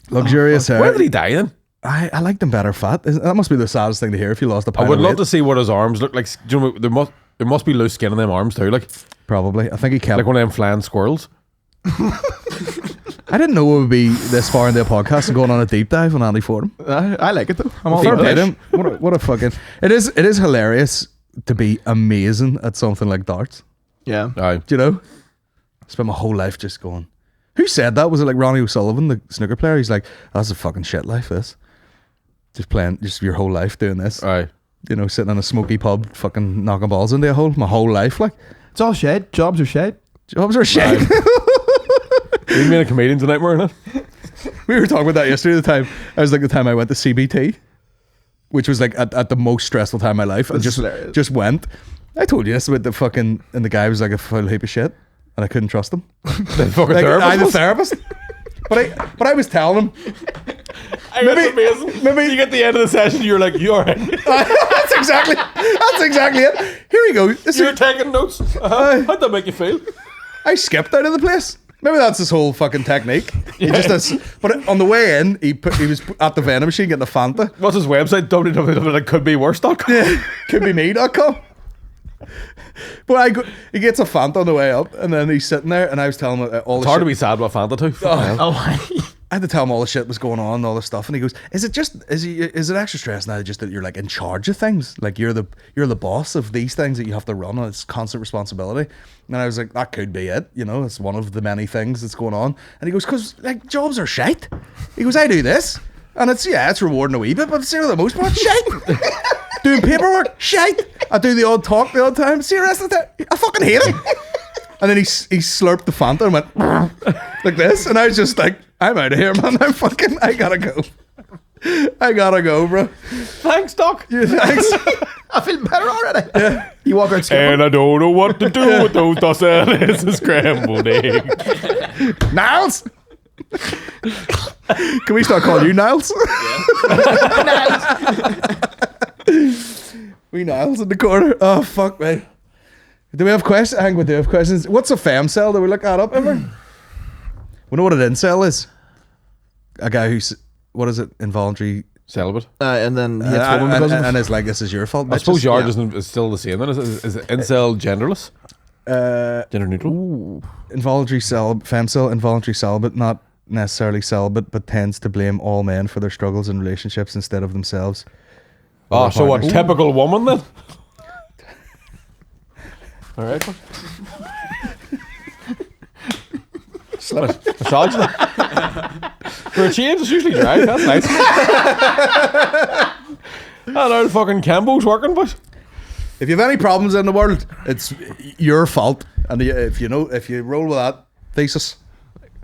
Luxurious hair. Where did he die then? I like them better fat. That must be the saddest thing to hear if you lost a I pound would of love weight. to see what his arms look like. Do you know, there must be loose skin in them arms too, like Probably. I think he kept. one of them flying squirrels. I didn't know it would be this far into a podcast and going on a deep dive on Andy Fordham. I like it though. I'm all Fair for play it. to him. What a fucking. It is hilarious to be amazing at something like darts. Yeah. Aye. Do you know? I spent my whole life just going. Who said that? Was it like Ronnie O'Sullivan, the snooker player? He's like, that's a fucking shit life, this. Just playing, just your whole life doing this. Aye. You know, sitting in a smoky pub, fucking knocking balls into a hole. My whole life, like. It's all shade. Jobs are shade. Jobs are shit. You mean a comedian's a nightmare, innit? We were talking about that yesterday. The time I went to CBT, which was like at the most stressful time of my life. I That's hilarious. just went. I told you this about the fucking, and the guy was like a full heap of shit, and I couldn't trust him. The fucking Like, therapist. the therapist. But I was telling him. Maybe you get the end of the session, you're like, you're right. That's exactly it. Here we go. You're taking notes. How'd that make you feel? I skipped out of the place. Maybe that's his whole fucking technique. He just has, but on the way in, he was at the vending machine getting the Fanta. What's his website? www.couldbeworse.com. Couldbeme.com. But he gets a Fanta on the way up, and then he's sitting there, and I was telling him all It's the hard to shit. be sad about Fanta too. I had to tell him all the shit was going on and all this stuff, and he goes, is it extra stress now just that you're like in charge of things? Like you're the boss of these things that you have to run, and it's constant responsibility. And I was like, that could be it, you know, it's one of the many things that's going on. And he goes, because like jobs are shite. He goes, I do this, and it's rewarding a wee bit, but for the most part, shite. Doing paperwork, shite. I do the odd talk the odd time. See the rest of the time, I fucking hate it. And then he slurped the Fanta and went like this, and I was just like, I'm out of here, man. I gotta go, bro. Thanks, Doc. Yeah, thanks. I feel better already. Yeah. You walk out skipping. And I don't know what to do with those dorsales and scrambled egg. Niles. Can we start calling you Niles? We Niles in the corner. Oh fuck me. Do we have questions? I think we do have questions. What's a femcel? Do we look that up ever? We know what an incel is. A guy who's, what is it? Involuntary. Celibate. And then he hits women because of it. And it's like, this is your fault. I suppose bitches. yours is still the same then. Is it incel genderless? Gender neutral? Involuntary femcel, involuntary celibate, not necessarily celibate, but tends to blame all men for their struggles in relationships instead of themselves. Oh, so a partners. typical woman then? All right. Misogyny. For a change, it's usually dry. That's nice. That old fucking Cambo's working, but If you have any problems in the world, it's your fault. And if you roll with that thesis,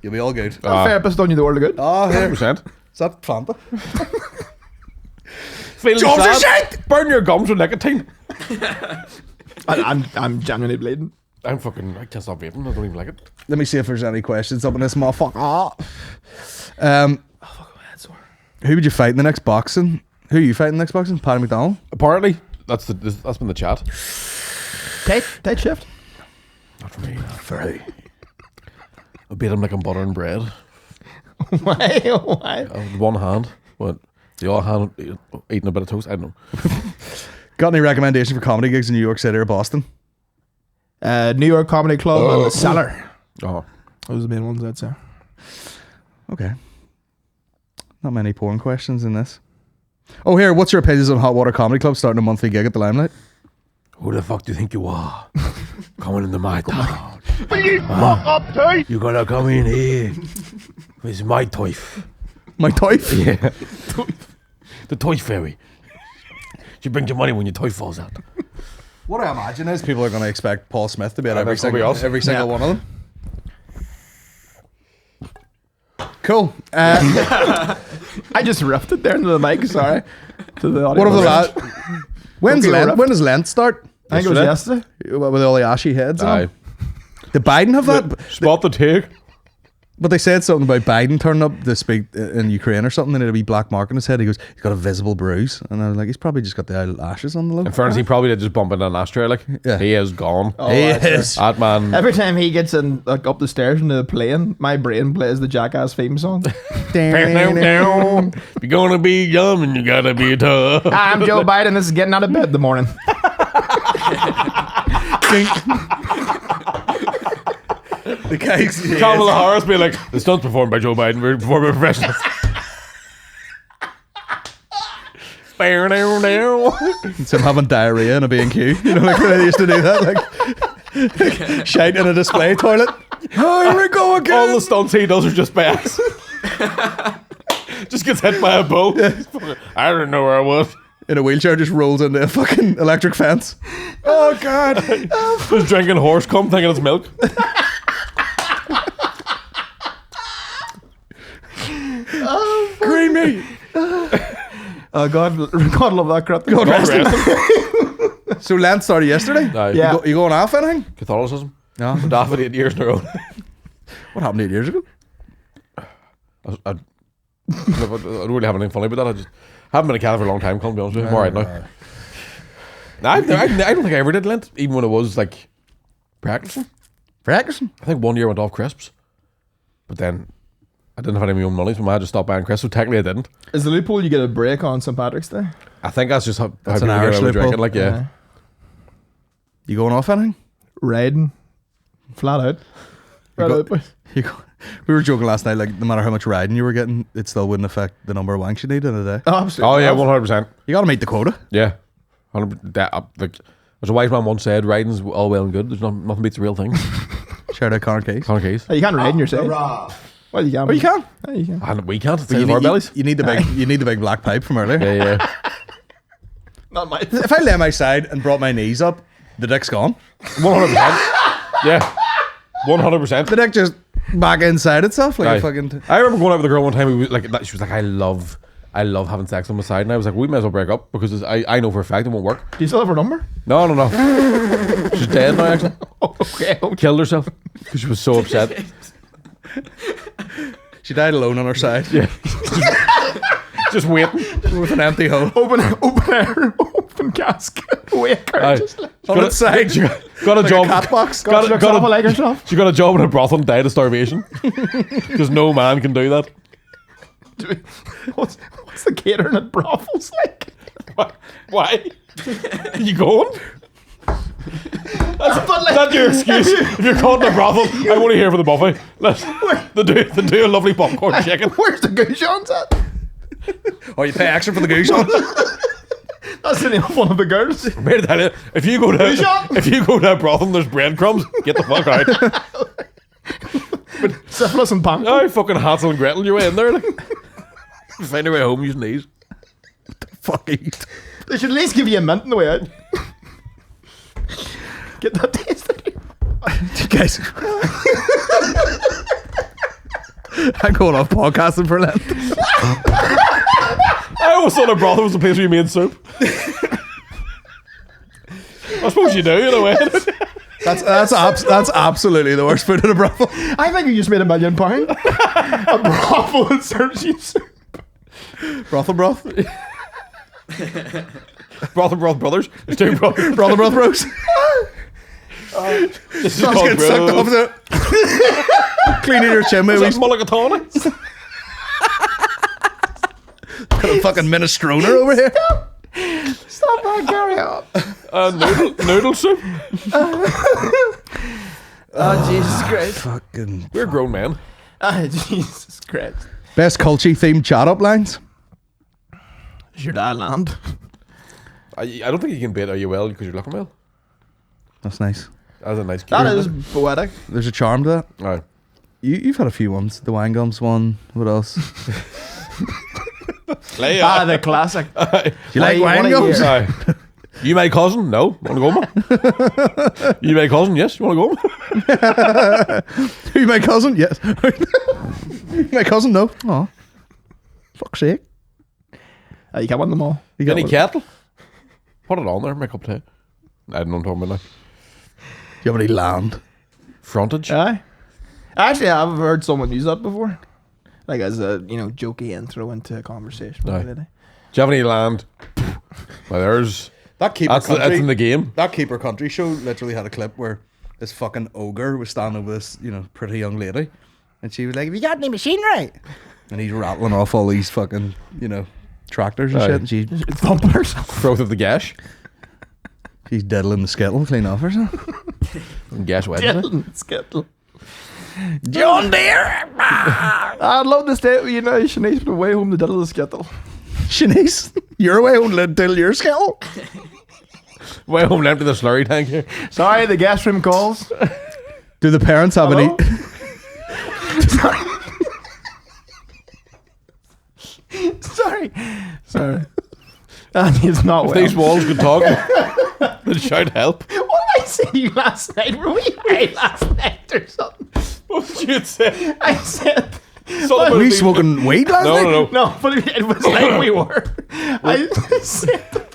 you'll be all good. A therapist done you the world of good. Oh, here. 100%. Is that Fanta? Feeling Jobs are sad? shit! Burn your gums with nicotine. I'm genuinely bleeding. I can't stop vaping. I don't even like it. Let me see if there's any questions up in this motherfucker. Who would you fight in the next boxing? Who are you fighting in the next boxing? Paddy McDonald? Apparently, that's been the chat. Tight shift. Not for me. Very. I beat him like I'm butter and bread. Why? With one hand, but the other hand eating a bit of toast. I don't know. Got any recommendation for comedy gigs in New York City or Boston? New York Comedy Club and the Cellar. Oh, Those are the main ones I'd say. Okay. Not many porn questions in this. Oh, here. What's your opinions on Hot Water Comedy Club starting a monthly gig at the Limelight? who the fuck do you think you are? Coming into my town. You gotta come in here. It's my toy. My toif? Yeah. The toy fairy. She brings you money when your toy falls out. What I imagine is people are going to expect Paul Smith to be at every that's probably single us. one of them. Cool. I just roughed it there into the mic, sorry. To the audience. What of the lad? When's Okay, Lent? rough. When does Lent start? I think it was yesterday. With all the ashy heads. Aye. Did Biden have that? Spot the take. But they said something about Biden turning up to speak in Ukraine or something, and it'll be black mark on his head. He goes, he's got a visible bruise. And I was like, he's probably just got the eyelashes on the low. In fairness, he probably did just bump into an ashtray. Like, Yeah. he is gone. Oh, He that's is. That man. Every time he gets in, like, up the stairs into the plane, my brain plays the Jackass theme song. You're gonna be young and you gotta be tough. I'm Joe Biden. This is getting out of bed in the morning. The guys. Kamala Harris being like, the stunts performed by Joe Biden, we're performing professionals. It's him having diarrhea in a B&Q. You know, like when they used to do that, like shite in a display toilet. Oh, here we go again. All the stunts he does are just bass. Just gets hit by a boat. I don't know where I was. In a wheelchair, just rolls into a fucking electric fence. Oh God! Just drinking horse cum, thinking it's milk. Creamy. Oh God, God love that crap. God rest him. So Lent started yesterday. Yeah. You going off anything? Catholicism. No. Daft 8 years in a row. What happened 8 years ago? I don't really have anything funny about that. I just haven't been a Catholic for a long time. Can't be honest with you. I'm alright now. I don't think I ever did Lent, even when it was like practicing. Practicing. I think 1 year I went off crisps, but then I didn't have any of my own money, so I had to stop buying crisps. So technically, I didn't. Is the loophole you get a break on St. Patrick's Day? I think that's just how That's people an Irish get away with drinking. loophole. Like, yeah. You going off anything? Riding. Flat out. You Flat go- out, boys. We were joking last night, like no matter how much riding you were getting, it still wouldn't affect the number of wanks you need in a day. Oh, absolutely. Oh yeah, 100%. You got to meet the quota. Yeah, 100%. Like, as a wise man once said, riding's all well and good. There's nothing beats the real thing. Shout out Connor Case. Connor Case. Hey, you can't ride in your side. Well, you can. Oh, you can. Yeah, you can. And we can't. It's But our bellies. you need the big, you need the big black pipe from earlier. Yeah, yeah. Not my. If I lay my side and brought my knees up, the dick's gone. 100%. Yeah, 100%. The dick just back inside itself like Aye. a fucking. I remember going out with a girl one time. Who was like, she was like, I love having sex on my side, and I was like, we may as well break up because I know for a fact it won't work. Do you still have her number? No. She's dead now. Actually, Okay. killed herself because she was so upset. She died alone on her side. Yeah, just waiting. With an empty hole. Open casket. Wake her. Aye. Just like, On its side. She got a Like job. a cat box. God, she looks awful like herself. She got a job in a brothel and died of starvation because no man can do that. What's the catering at brothels like? Why? You going? But like, That's your excuse. If you're caught in a brothel, I want to hear for the buffet. They do a lovely popcorn chicken. where's the goujons at? Oh, you pay extra for the goose on. That's the name of one of the girls. Mate, tell you, if you go to a brothel and there's breadcrumbs, get the fuck out. Syphilis and Banter. Oh, fucking Hansel and Gretel your way in there. Like. Find your way home using these. Fuck it. They should at least give you a mint on the way out. Get that taste out of you. Guys. I'm going off podcasting for Lent. I always thought a brothel was the place where you made soup. I suppose you do, in a way. That's absolutely the worst food in a brothel. I think you just made £1 million. A brothel that serves you soup. Brothel broth. Brothel brothers. There's two brothers. Brothel broth bros. This is Just called getting sucked off bros. the cleaning your chin Is that movies. mulligatawny? Got a fucking minestrone over here. Stop that, carry on. Noodle soup. Oh, Jesus Christ. Fucking We're grown men. Oh, Jesus Christ. best culture themed chat up lines. Is your dad land? I don't think you can bait Are You Well because you're looking well. That's nice. That's a nice That cue. is poetic. There's a charm to that. Aye. You've had a few ones. The Wine Gums one. What else? Play The classic. Do you like Why, Wine what a Gums? year. Aye. You my cousin? No. Want to go home? You my cousin? Yes. You want to go home? Are you my cousin? Yes. You my cousin? No. Aw. Fuck's sake. You can't win them all. You got Any one. kettle? Put it on there. Make up tea. I don't know what I'm talking about now. Do you have any land? Frontage. Aye. Actually, I've heard someone use that before. Like as a, jokey intro into a conversation. Aye. Do you have any land? Well, there's... That Keeper That's Country, in the game. That Keeper Country show literally had a clip where this fucking ogre was standing with this, pretty young lady. And she was like, have you got any machinery? And he's rattling off all these fucking, tractors and Aye. shit. And she's thumping herself. Growth of the gash. She's diddling the skittle clean off herself. Gash Wednesday. Skittle. John Deere. I'd love to stay with you now, Shanice, but away home to diddle the skittle. Shanice, you're away home to diddle your skittle. Way home empty the slurry tank here. Sorry, the guest room calls. Do the parents have Hello? Sorry. It's not well. These walls could talk. They'd shout help. What did I say to you last night? Were we high last night or something? What did you say? I said... Something Were you about smoking weed last night? No. No, but it was like we were. I said...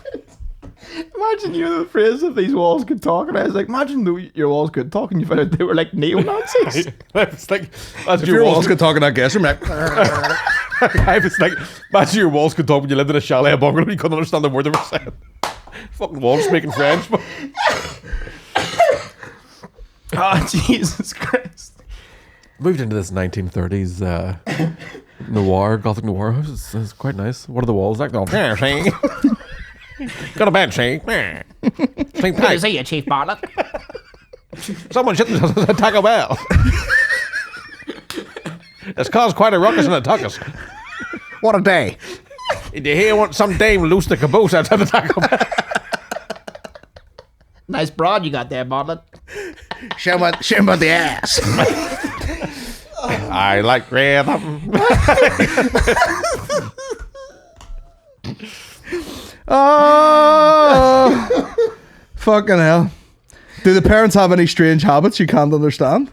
Imagine the phrase if these walls could talk, and I was like, imagine your walls could talk, and you found out they were like neo-Nazis. It's like, that's If your walls could talk in that guest room, like, I was like, imagine your walls could talk when you lived in a chalet bungalow. You couldn't understand the word they were saying. Fucking walls speaking French. But Oh, Jesus Christ. moved into this 1930s gothic noir house. It's quite nice. What are the walls like? They're see? Got a bed, see? Sleep tight. See you, Chief Bartlett. Someone shit themselves at Taco Bell. It's caused quite a ruckus in the tuckus. what a day. Did you hear what some dame loosed the caboose outside the Taco Bell? Nice broad you got there, Bartlett. Show about the ass. I like rhythm. Oh, fucking hell. Do the parents have any strange habits you can't understand?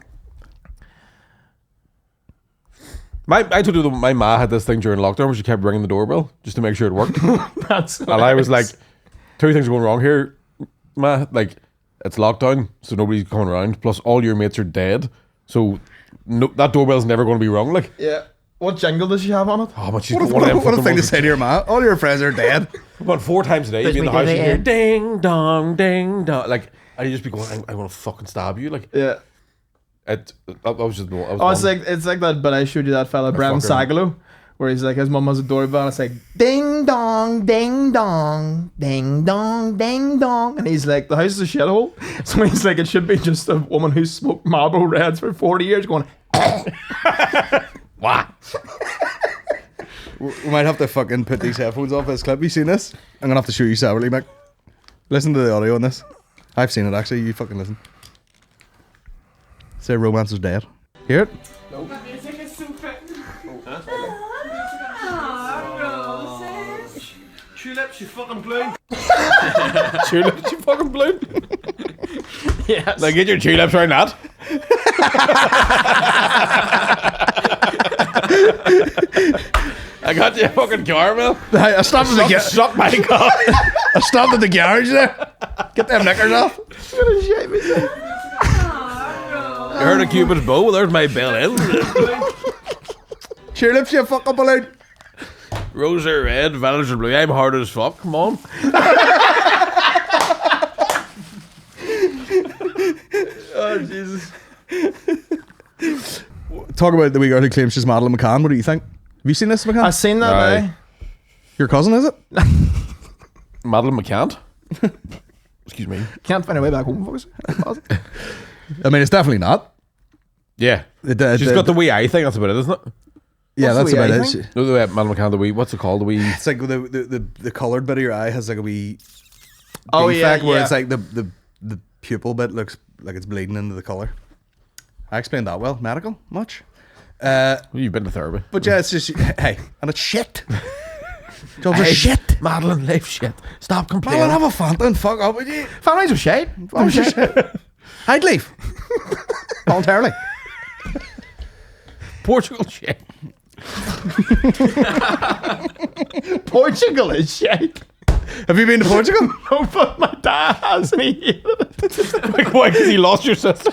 I told you that my ma had this thing during lockdown where she kept ringing the doorbell just to make sure it worked. That's And I was like, two things are going wrong here, ma. Like, it's lockdown, so nobody's coming around. Plus, all your mates are dead. So, that doorbell's never going to be rung. Like, yeah. What jingle does she have on it? oh, but she's What a, got one of them what a fucking thing to ones say to your man. All your friends are dead. about 4 times a day. You'd be in the Push house me and to you hear the ding dong, ding dong. Like, and you just be going, I want to fucking stab you. Like, Yeah. that was just. Oh, it's like that, but I showed you that fella, Brendan fucker. Sagalow, where he's like, his mum has a doorbell, and it's like, ding dong, ding dong, ding dong, ding dong. And he's like, the house is a shithole. So he's like, it should be just a woman who's smoked Marlboro Reds for 40 years going, Wah. We might have to fucking put these headphones off this clip. You seen this? I'm gonna have to show you separately, Mick. Listen to the audio on this. I've seen it actually. You fucking listen. Say romance is dead. Hear it? tulips, you fucking bloom. Tulips, you fucking bloom. Yes. Like, get your tulips around that. I got you a fucking caramel. I stopped at the Suck my cock. I stopped at the garage there. Get them knickers off. You heard of Cupid's bow? There's my bell end. Tulips, you fucking balloon. Roses are red, violets are blue. I'm hard as fuck. Come on. Oh, Jesus. Talk about the wee girl who claims she's Madeline McCann. What do you think? Have you seen this, McCann? I've seen that Aye. now. Your cousin, is it? Madeline McCann. Excuse me. Can't find a way back home, folks. I mean, it's definitely not. Yeah. She's got the wee eye thing. That's about it, isn't it? Yeah, What's that's the wee about eye it. thing? No, the way Madeline McCann, the wee, what's it called? The wee. It's like the coloured bit of your eye has like a wee Oh, defect yeah, where yeah. it's like the pupil bit looks like it's bleeding into the colour. I explained that well. Medical? Much? You've been to therapy. But yeah, it's just, hey, and it's shit. Jobs are shit. Madeline, life shit. Stop I complaining. would have a Fanta and fuck up with you. Families are shite. I'd leave. Voluntarily. Portugal shit. Portugal is shite. Have you been to Portugal? No, but my dad has, and he hated it. Like, why? Because he lost your sister.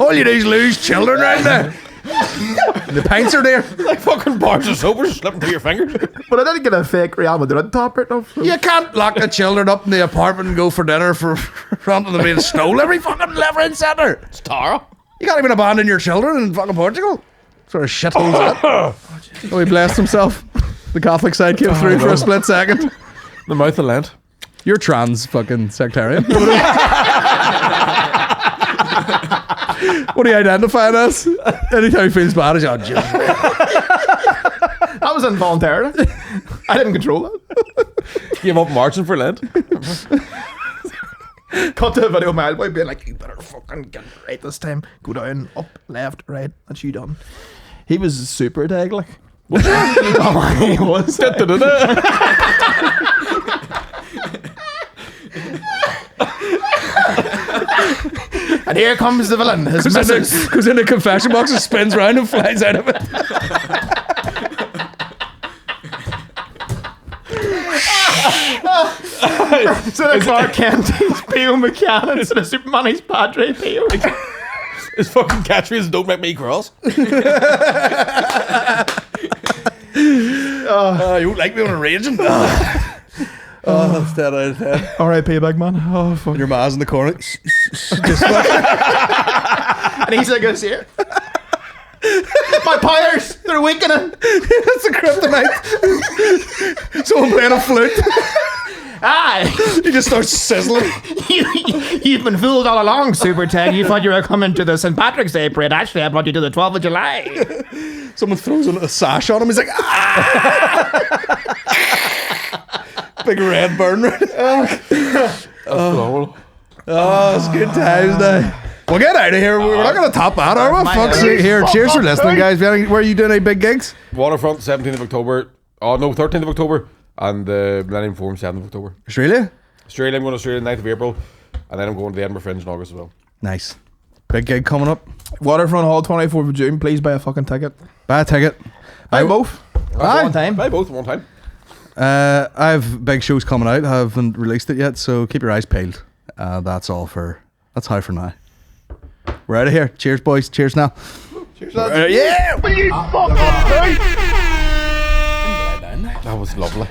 All you do is lose children right there. The pints are there. Like fucking bars of soap are slipping through your fingers. But I didn't get a fake Real Madrid top right now. So. You can't lock the children up in the apartment and go for dinner for front them being stole every fucking left and centre. It's Tara. You can't even abandon your children in fucking Portugal. Sort of shitholes that. Oh, he blessed himself. The Catholic side came through for a split second. The mouth of Lent. You're trans fucking sectarian. What do you identify as? Anytime he feels bad, he's on Jim. That was involuntary. I didn't control that. Gave up marching for Lent. Cut to a video of my boy being like, you better fucking get it right this time. Go down, up, left, right. That's you done. He was super tag, like. Oh, he was. And here comes the villain. His missus Goes in the confession box and spins round and flies out of it. So the Clark Kent, he's P.O. McCann instead of Superman, he's Padre P.O. His fucking catchphrase is "Don't make me cross." You won't like me when I'm raging. That's dead out of 10. R.I.P. big man. Oh, fuck. Your ma's in the corner. And he's like, "Goes here. My powers, they're weakening." It's a kryptonite. Someone playing a flute. Aye. He just starts sizzling. You've been fooled all along, Super Tag. You thought you were coming to the St. Patrick's Day parade. Actually, I brought you to the 12th of July. Someone throws a sash on him. He's like, ah! Big red burn. That's phenomenal. Oh, it's good times now. We'll get out of here. We're not going to top that, are we? Fuck's sake. Here, cheers for listening, guys. Where are you doing any big gigs? Waterfront, 17th of October. Oh no, 13th of October. And the Millennium Forum, 7th of October. Australia? Australia, I'm going to Australia 9th of April. And then I'm going to the Edinburgh Fringe in August as well. Nice. Big gig coming up. Waterfront Hall, 24th of June. Please buy a fucking ticket. Buy a ticket. Buy both. Aye. One time. Buy both at one time. I have big shows coming out. I haven't released it yet, so keep your eyes peeled. That's how for now. We're out of here. Cheers, boys. Cheers now. Cheers, Yeah! That was lovely.